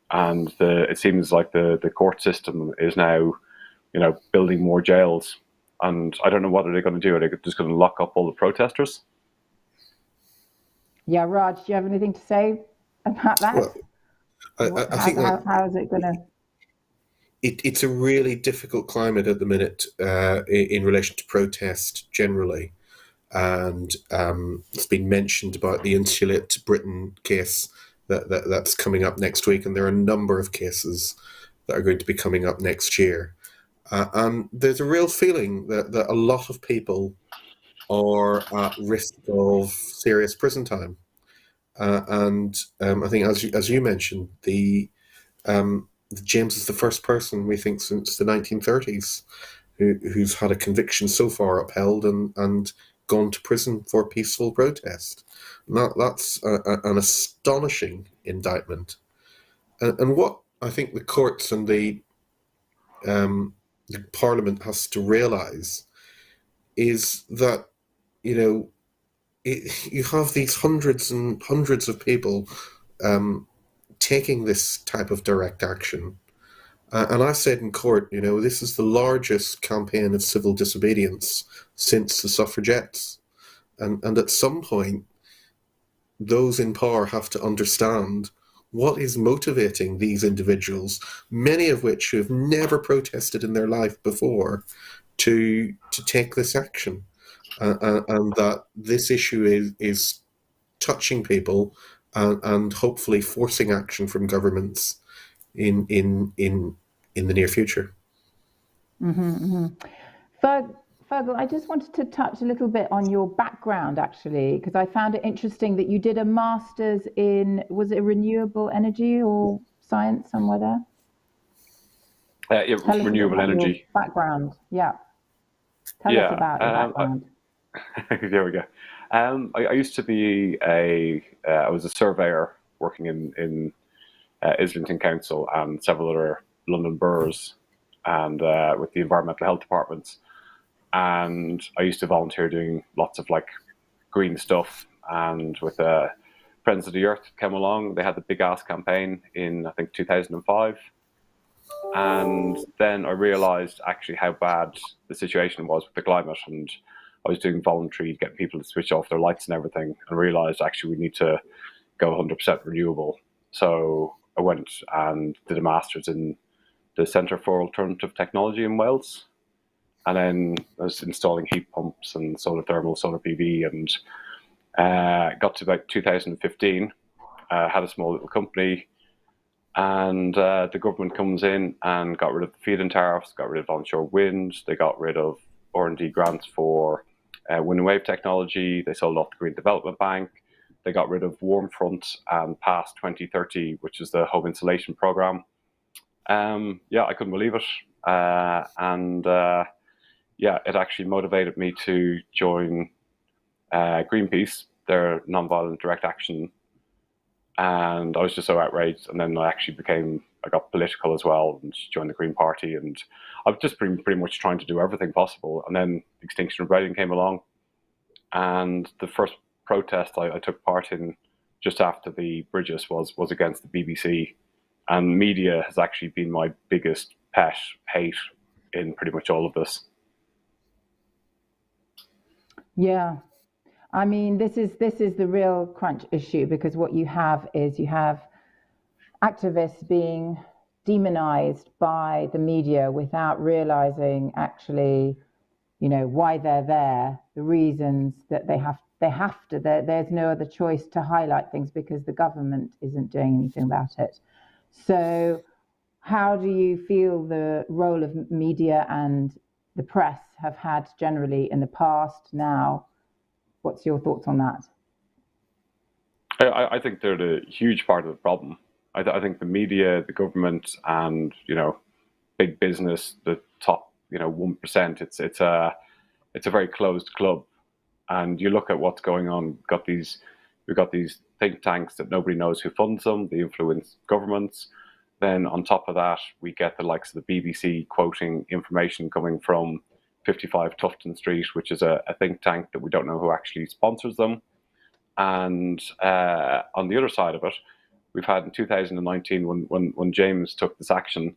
And it seems like the court system is now, building more jails. And I don't know what are they going to do. Are they just going to lock up all the protesters? Yeah, Raj, do you have anything to say about that? Well, I think how is it going to? It's a really difficult climate at the minute in relation to protest generally. And it's been mentioned about the Insulate Britain case that's coming up next week, and there are a number of cases that are going to be coming up next year. And there's a real feeling that a lot of people are at risk of serious prison time. And I think, as you mentioned, James is the first person, we think, since the 1930s who's had a conviction so far upheld and gone to prison for peaceful protest. That's an astonishing indictment. And what I think the courts and the Parliament has to realise is that, you have these hundreds and hundreds of people taking this type of direct action. And I said in court, this is the largest campaign of civil disobedience since the suffragettes. And at some point, those in power have to understand what is motivating these individuals, many of which have never protested in their life before, to take this action. And that this issue is touching people and hopefully forcing action from governments in the near future. Fergal, I just wanted to touch a little bit on your background, actually, because I found it interesting that you did a master's in, was it renewable energy or science, somewhere there? Renewable energy. Background, yeah. Tell us about your background. There we go. I used to be I was a surveyor working in Islington Council and several other London boroughs, and with the environmental health departments. And I used to volunteer doing lots of green stuff. And with Friends of the Earth came along, they had the Big Ass campaign in, I think, 2005. And then I realised actually how bad the situation was with the climate. And I was doing voluntary, getting people to switch off their lights and everything, and realised actually we need to go 100% renewable. So I went and did a master's in the Centre for Alternative Technology in Wales. And then I was installing heat pumps and solar thermal, solar PV, and got to about 2015, had a small little company, and the government comes in and got rid of the feed-in tariffs, got rid of onshore wind, they got rid of R&D grants for wind and wave technology, they sold off the Green Development Bank, they got rid of Warmfront and passed 2030, which is the home insulation program. I couldn't believe it. It actually motivated me to join Greenpeace, their nonviolent direct action. And I was just so outraged. And then I got political as well and joined the Green Party. And I was just pretty much trying to do everything possible. And then Extinction Rebellion came along. And the first protest I took part in just after the bridges was against the BBC. And media has actually been my biggest hate in pretty much all of this. Yeah, I mean, this is the real crunch issue, because what you have activists being demonized by the media without realizing actually, why they're there, the reasons that they have to. There's no other choice to highlight things because the government isn't doing anything about it. So, how do you feel the role of media and the press have had generally in the past now? What's your thoughts on that? I think they're the huge part of the problem. I think the media, the government, and big business, the top 1%. It's a very closed club, and you look at what's going on. We've got these think tanks that nobody knows who funds them. They influence governments. Then on top of that, we get the likes of the BBC quoting information coming from 55 Tufton Street, which is a think tank that we don't know who actually sponsors them. And on the other side of it, we've had in 2019, when James took this action,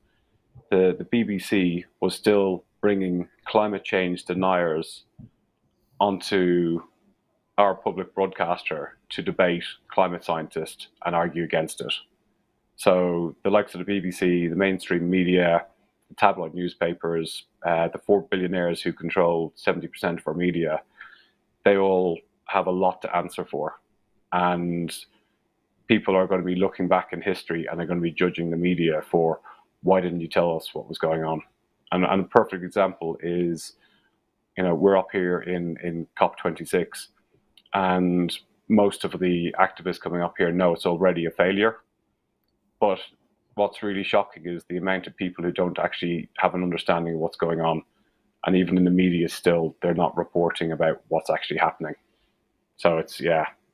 the BBC was still bringing climate change deniers onto our public broadcaster to debate climate scientists and argue against it. So the likes of the BBC, the mainstream media, the tabloid newspapers, the 4 billionaires who control 70% of our media, they all have a lot to answer for. And people are going to be looking back in history and they're going to be judging the media for, why didn't you tell us what was going on? And a perfect example is, we're up here in COP26, and most of the activists coming up here know it's already a failure. But what's really shocking is the amount of people who don't actually have an understanding of what's going on. And even in the media still, they're not reporting about what's actually happening. So it's,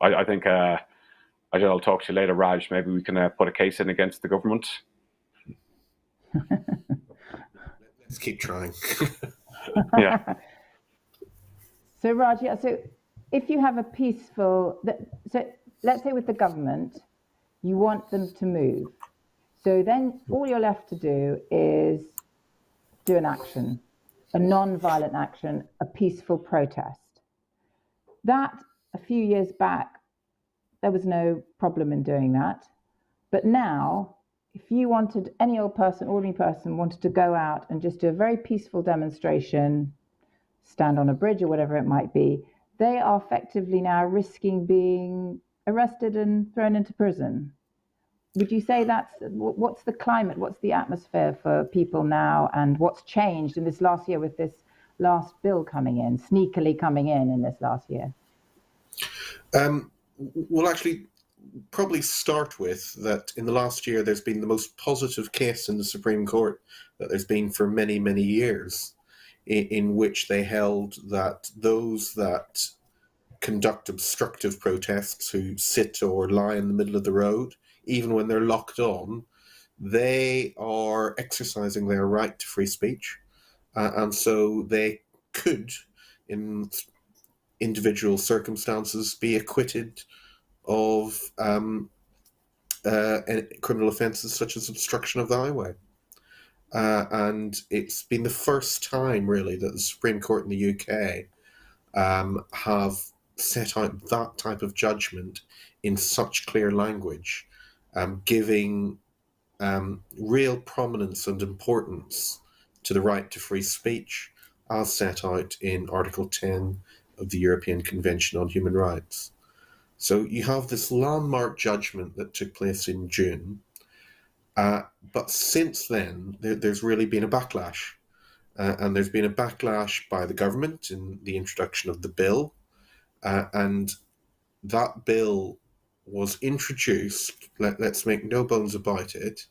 I think, I'll talk to you later, Raj. Maybe we can put a case in against the government. Let's keep trying. Yeah. So Raj, so if you have a peaceful, so let's say with the government, you want them to move. So then all you're left to do is do an action, a non-violent action, a peaceful protest. That, a few years back, there was no problem in doing that. But now, if you wanted, any old person, ordinary person, wanted to go out and just do a very peaceful demonstration, stand on a bridge or whatever it might be, they are effectively now risking being arrested and thrown into prison. Would you say what's the climate, what's the atmosphere for people now, and what's changed in this last year with this last bill coming in, sneakily coming in this last year? We'll actually probably start with that in the last year there's been the most positive case in the Supreme Court that there's been for many, many years, in which they held that those that conduct obstructive protests, who sit or lie in the middle of the road, even when they're locked on, they are exercising their right to free speech. And so they could, in individual circumstances, be acquitted of criminal offences such as obstruction of the highway. And it's been the first time, really, that the Supreme Court in the UK have set out that type of judgment in such clear language, giving real prominence and importance to the right to free speech as set out in Article 10 of the European Convention on Human Rights. So you have this landmark judgment that took place in June, but since then there's really been a backlash, and there's been a backlash by the government in the introduction of the bill, and that bill was introduced, let's make no bones about it,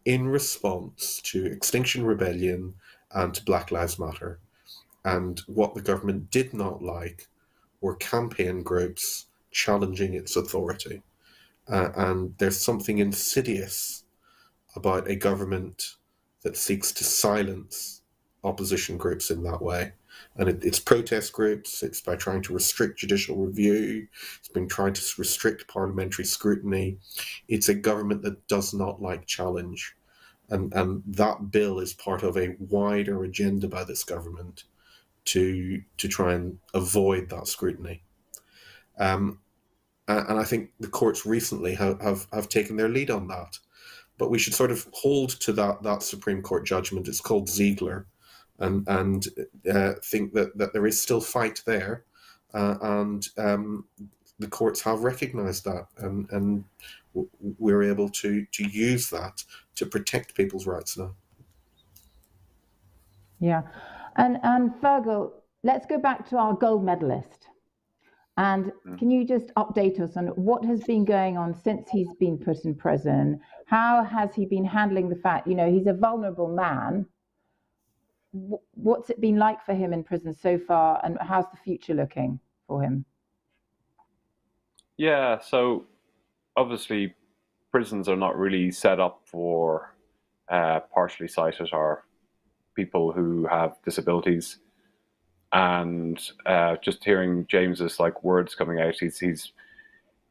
in response to Extinction Rebellion and to Black Lives Matter. And what the government did not like were campaign groups challenging its authority. And there's something insidious about a government that seeks to silence opposition groups in that way. And it's protest groups, it's by trying to restrict judicial review, it's been trying to restrict parliamentary scrutiny. It's a government that does not like challenge. And that bill is part of a wider agenda by this government to try and avoid that scrutiny. And I think the courts recently have taken their lead on that. But we should sort of hold to that Supreme Court judgment. It's called Ziegler, and think that there is still fight there. And the courts have recognised that, and we're able to use that to protect people's rights now. Yeah. And Fergal, let's go back to our gold medalist. And can you just update us on what has been going on since he's been put in prison? How has he been handling the fact, he's a vulnerable man? What's it been like for him in prison so far, and how's the future looking for him? Yeah, so obviously prisons are not really set up for partially sighted or people who have disabilities. And just hearing James's words coming out, he's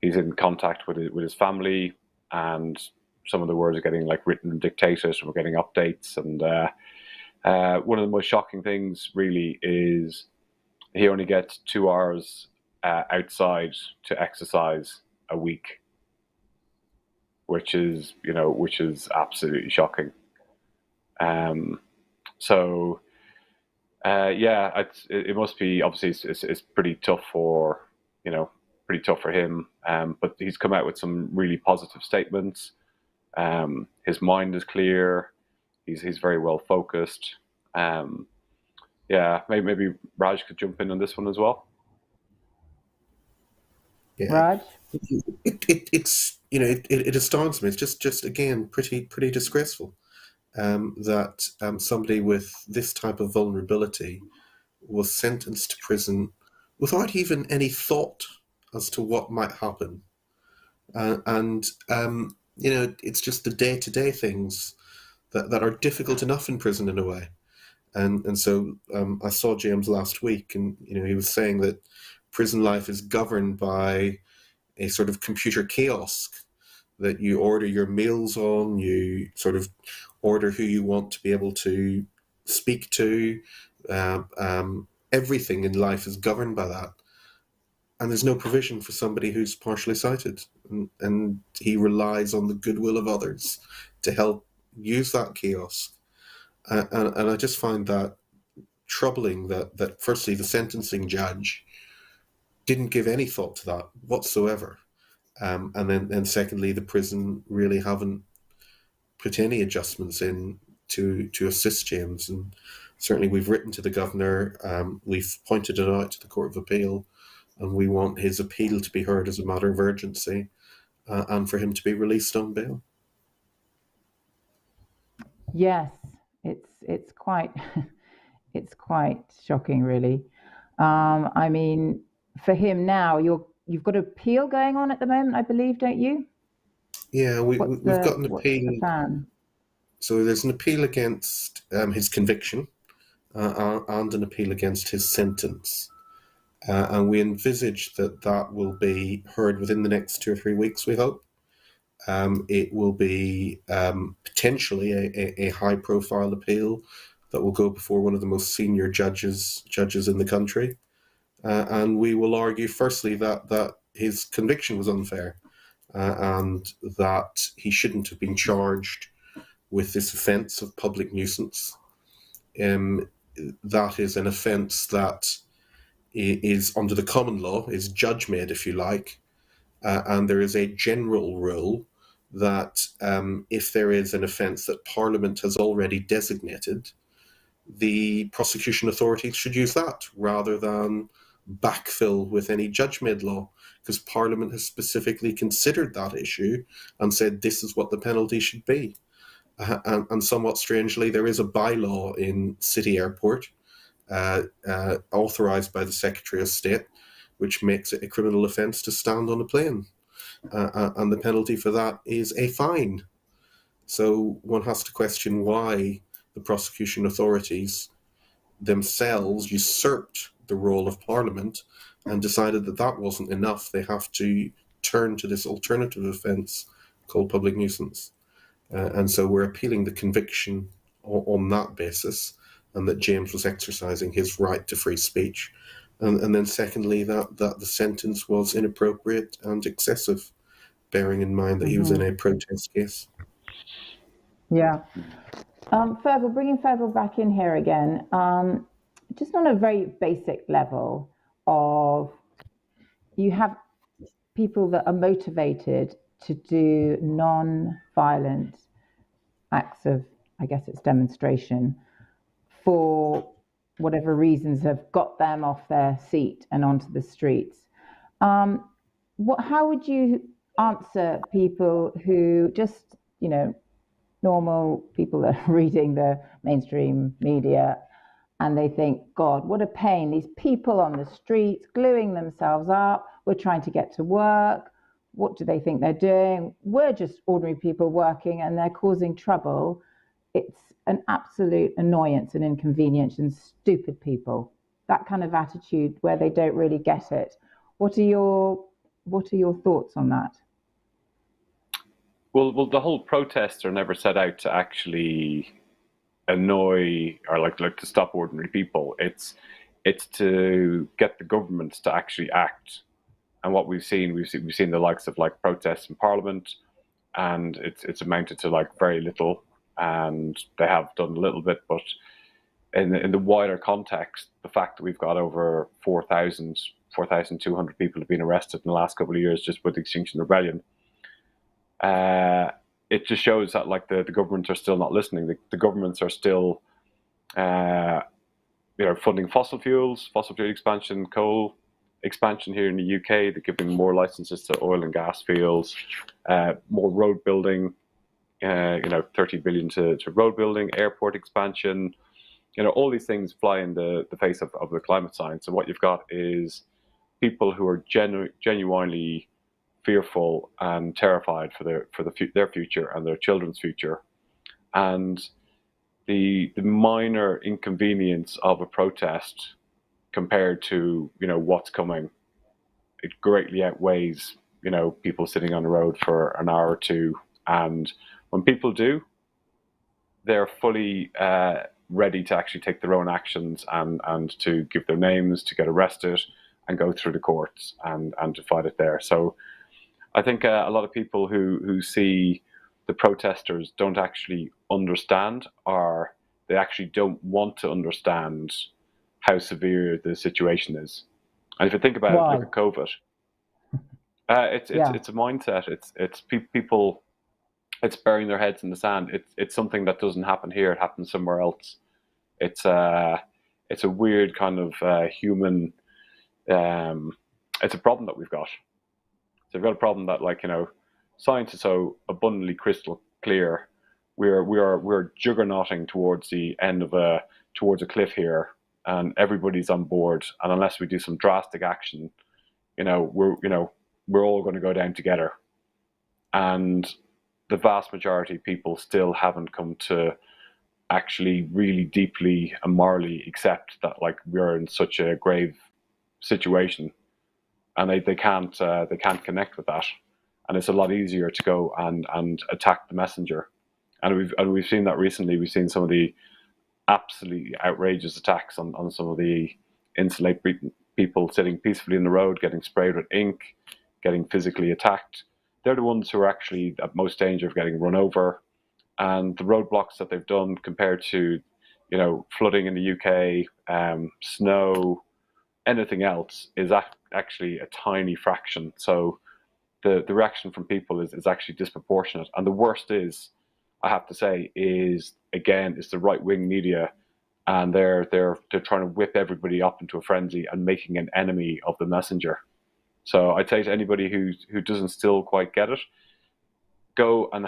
in contact with his family, and some of the words are getting written and dictated, and we're getting updates. And one of the most shocking things really is he only gets 2 hours outside to exercise a week, which is absolutely shocking. So yeah, it must be, obviously it's pretty tough for him. But he's come out with some really positive statements. His mind is clear. He's very well focused. Yeah, maybe Raj could jump in on this one as well. Yeah. Raj? It astounds me. It's just again pretty disgraceful that somebody with this type of vulnerability was sentenced to prison without even any thought as to what might happen, and it's just the day-to-day things that are difficult enough in prison in a way. And so I saw James last week, and he was saying that prison life is governed by a sort of computer kiosk that you order your meals on, you sort of order who you want to be able to speak to. Everything in life is governed by that. And there's no provision for somebody who's partially sighted. And he relies on the goodwill of others to help use that kiosk. And I just find that troubling that firstly, the sentencing judge didn't give any thought to that whatsoever. And then secondly, the prison really haven't put any adjustments in to assist James. And certainly we've written to the governor, we've pointed it out to the Court of Appeal, and we want his appeal to be heard as a matter of urgency and for him to be released on bail. Yes, it's quite it's quite shocking, really. I mean, for him now, you've got an appeal going on at the moment, I believe, don't you? Yeah, we've got an appeal. The plan? So there's an appeal against his conviction and an appeal against his sentence. And we envisage that will be heard within the next 2 or 3 weeks, we hope. It will be potentially a high-profile appeal that will go before one of the most senior judges in the country. And we will argue, firstly, that his conviction was unfair and that he shouldn't have been charged with this offence of public nuisance. That is an offence that is, under the common law, is judge-made, if you like. And there is a general rule that if there is an offence that Parliament has already designated, the prosecution authorities should use that rather than backfill with any judge-made law, because Parliament has specifically considered that issue and said this is what the penalty should be. And somewhat strangely, there is a bylaw in City Airport authorised by the Secretary of State, which makes it a criminal offence to stand on a plane. And the penalty for that is a fine. So one has to question why the prosecution authorities themselves usurped the role of Parliament and decided that that wasn't enough. They have to turn to this alternative offence called public nuisance. And so we're appealing the conviction on that basis, and that James was exercising his right to free speech. And then secondly, that the sentence was inappropriate and excessive, bearing in mind that he was in a protest case. Yeah. Fergal, bringing Fergal back in here again, just on a very basic level of, you have people that are motivated to do non-violent acts of, I guess it's demonstration, for whatever reasons have got them off their seat and onto the streets. How would you answer people who just normal people are reading the mainstream media and they think, God, what a pain. These people on the streets gluing themselves up. We're trying to get to work. What do they think they're doing? We're just ordinary people working and they're causing trouble. It's an absolute annoyance and inconvenience and stupid people. That kind of attitude where they don't really get it. What are your thoughts on that? Well, the whole protests are never set out to actually annoy or like to stop ordinary people. It's to get the governments to actually act. And what we've seen the likes of like protests in Parliament, and it's amounted to like very little, and they have done a little bit, but in the wider context, the fact that we've got over 4,200 people have been arrested in the last couple of years just with the Extinction Rebellion, it just shows that like the governments are still not listening. The governments are still, funding fossil fuel expansion, coal expansion here in the UK. They're giving more licenses to oil and gas fields, more road building, 30 billion to road building, airport expansion. All these things fly in the face of the climate science. And what you've got is people who are genuinely fearful and terrified for their future and their children's future. And the minor inconvenience of a protest compared to what's coming, it greatly outweighs people sitting on the road for an hour or two. And when people do, they're fully ready to actually take their own actions and to give their names, to get arrested and go through the courts and to fight it there. So I think a lot of people who see the protesters don't actually understand, or they actually don't want to understand how severe the situation is. And if you think about it, look at COVID. It's a mindset. It's people. It's burying their heads in the sand. It's something that doesn't happen here. It happens somewhere else. It's a weird kind of human. It's a problem that we've got. So we've got a problem that, science is so abundantly crystal clear. We're juggernauting towards the end of towards a cliff here, and everybody's on board. And unless we do some drastic action, we're all going to go down together. And the vast majority of people still haven't come to actually really deeply and morally accept that we're in such a grave situation, and they can't connect with that. And it's a lot easier to go and attack the messenger. And we've seen that recently. We've seen some of the absolutely outrageous attacks on some of the insulate people sitting peacefully in the road, getting sprayed with ink, getting physically attacked. They're the ones who are actually at most danger of getting run over. And the roadblocks that they've done compared to, flooding in the UK, snow, anything else is actually a tiny fraction. So the reaction from people is actually disproportionate. And the worst is, I have to say, is the right-wing media, and they're trying to whip everybody up into a frenzy and making an enemy of the messenger. So I'd say to anybody who doesn't still quite get it, go and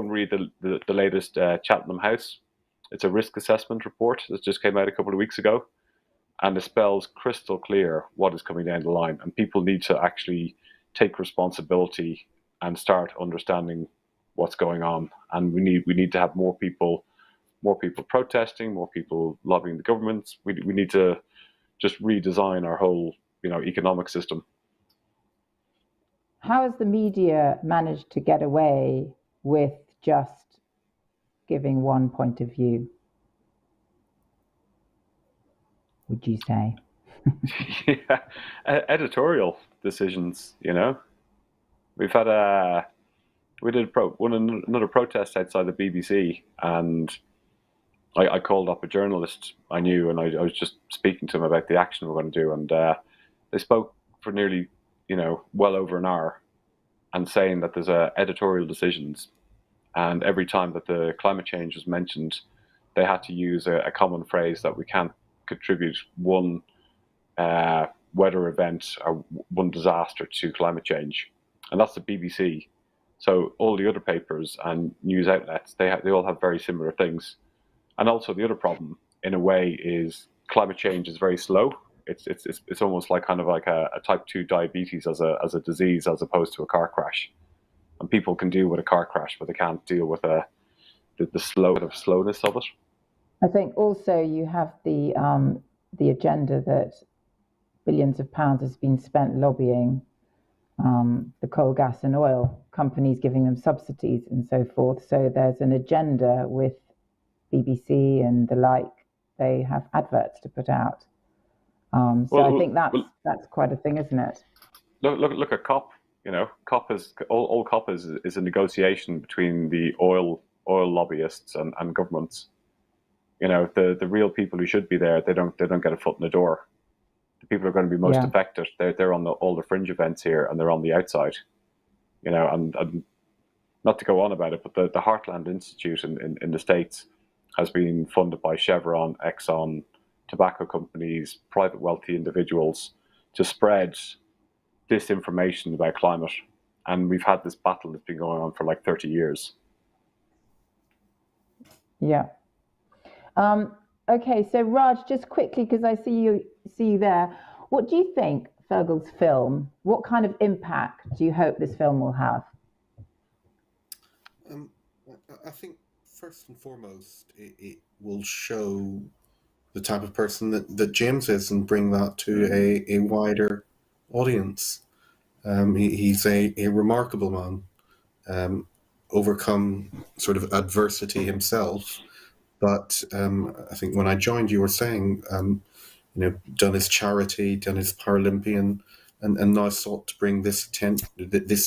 read the latest Cheltenham House. It's a risk assessment report that just came out a couple of weeks ago, and it spells crystal clear what is coming down the line. And people need to actually take responsibility and start understanding what's going on. And we need to have more people protesting, more people lobbying the governments. We need to just redesign our whole economic system. How has the media managed to get away with just giving one point of view, would you say? Yeah, editorial decisions. We've had another protest outside the BBC, and I called up a journalist I knew, and I was just speaking to him about the action we're going to do, and they spoke for nearly, well over an hour, and saying that there's editorial decisions, and every time that the climate change was mentioned, they had to use a common phrase that we can't contribute one weather event or one disaster to climate change. And that's the BBC. So all the other papers and news outlets, they all have very similar things. And also the other problem, in a way, is climate change is very slow. It's almost like kind of like a type 2 diabetes as a disease, as opposed to a car crash. And people can deal with a car crash, but they can't deal with the slowness of it. I think also you have the agenda that billions of pounds has been spent lobbying the coal, gas and oil companies, giving them subsidies and so forth. So there's an agenda with BBC and the like. They have adverts to put out. I think that's quite a thing, isn't it? Look at COP. You know, COP is all COP is a negotiation between the oil lobbyists and governments. You know, the real people who should be there, they don't get a foot in the door. The people who are going to be most affected, they're on all the fringe events here, and they're on the outside. You know, and not to go on about it, but the Heartland Institute in the States has been funded by Chevron, Exxon, tobacco companies, private wealthy individuals to spread disinformation about climate. And we've had this battle that's been going on for like 30 years. Yeah. Okay, so Raj, just quickly, because I see you there. What do you think, Fergal's film? What kind of impact do you hope this film will have? I think first and foremost, it will show the type of person that James is and bring that to a wider audience. He's a remarkable man, overcome sort of adversity himself. But I think when I joined, you were saying, done his charity, done his Paralympian, and now sought to bring this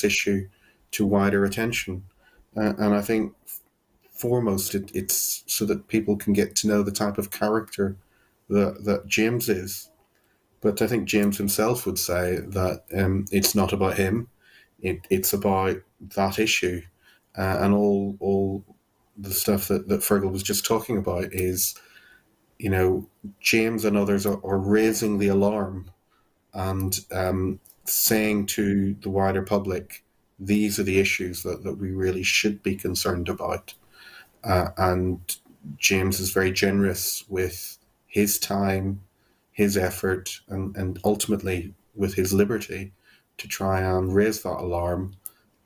issue to wider attention. And I think foremost, it's so that people can get to know the type of character that James is. But I think James himself would say that it's not about him; it's about that issue, and all the stuff that Fergal was just talking about is, James and others are raising the alarm and saying to the wider public, these are the issues that we really should be concerned about. And James is very generous with his time, his effort, and ultimately with his liberty to try and raise that alarm,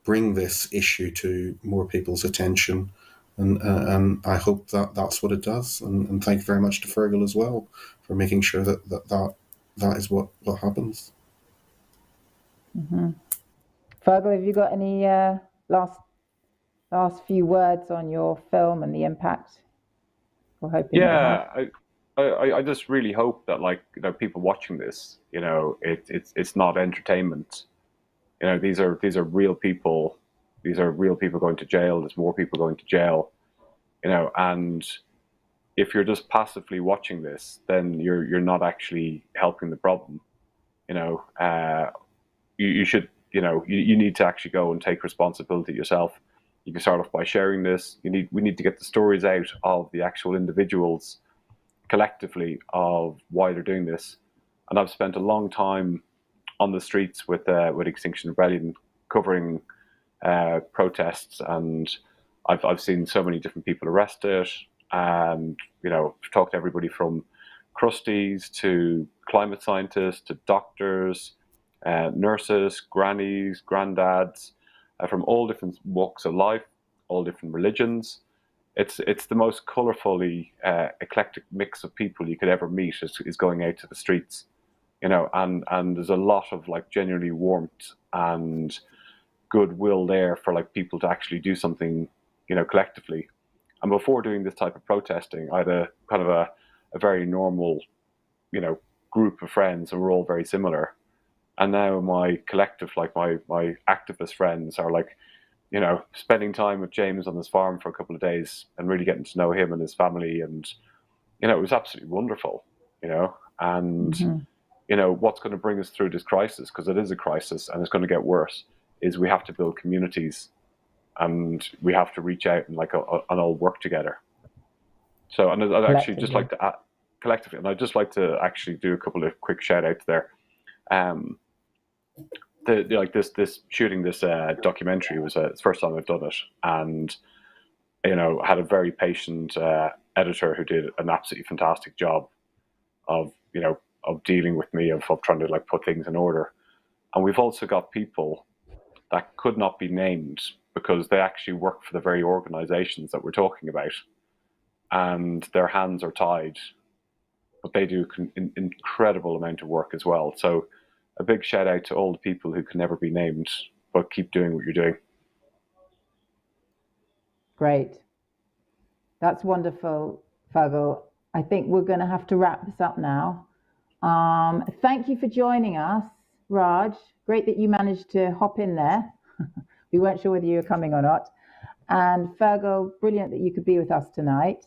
bring this issue to more people's attention. And I hope that's what it does. And thank you very much to Fergal as well for making sure that is what happens. Mm-hmm. Fergal, have you got any last few words on your film and the impact we're hoping? Yeah, I just really hope that people watching this, it's not entertainment. These are real people. These are real people going to jail. There's more people going to jail, and if you're just passively watching this, then you're not actually helping the problem. You should, you need to actually go and take responsibility yourself. You can start off by sharing this. We need to get the stories out of the actual individuals collectively of why they're doing this. And I've spent a long time on the streets with Extinction Rebellion covering protests, and I've seen so many different people arrested, and talked to everybody from crusties to climate scientists to doctors, nurses, grannies, granddads, from all different walks of life, all different religions. It's the most colourfully eclectic mix of people you could ever meet is going out to the streets, and there's a lot of genuinely warmth and goodwill there for people to actually do something, collectively. And before doing this type of protesting, I had a kind of a very normal, group of friends who were all very similar. And now my collective, my activist friends are spending time with James on his farm for a couple of days and really getting to know him and his family. And, it was absolutely wonderful, and, what's going to bring us through this crisis, because it is a crisis and it's going to get worse, is we have to build communities and we have to reach out and all work together. So, and I'd actually just like to add, collectively, and I'd just like to actually do a couple of quick shout outs there. this shooting this documentary was it's the first time I've done it, and I had a very patient editor who did an absolutely fantastic job of dealing with me, of trying to put things in order. And we've also got people that could not be named because they actually work for the very organizations that we're talking about, and their hands are tied, but they do an incredible amount of work as well. So a big shout out to all the people who can never be named, but keep doing what you're doing. Great. That's wonderful, Fergal. I think we're going to have to wrap this up now. Thank you for joining us, Raj. Great that you managed to hop in there. We weren't sure whether you were coming or not. And Fergal, brilliant that you could be with us tonight.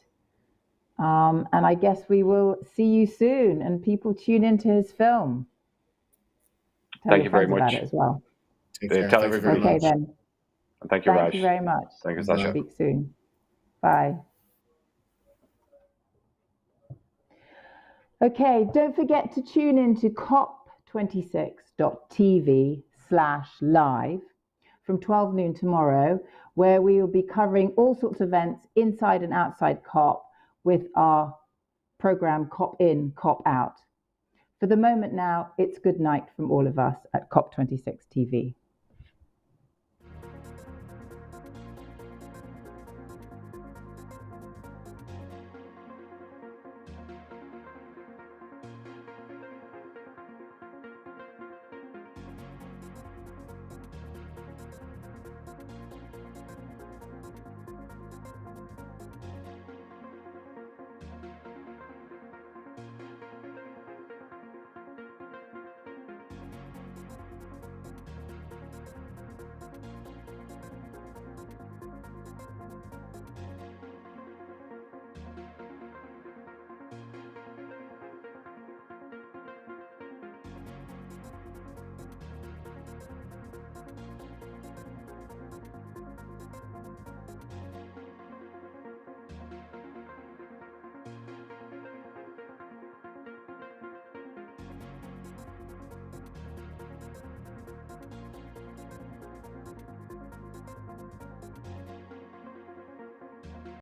And I guess we will see you soon, and people tune into his film. Thank you very much. About it as well. Tell everybody. Okay then. And thank you, Raj. Thank you very much. Thank you, Sasha. Speak soon. Bye. Okay, don't forget to tune in to cop26.tv/live from 12 noon tomorrow, where we will be covering all sorts of events inside and outside COP with our program Cop In, Cop Out. For the moment now, it's good night from all of us at COP26 TV.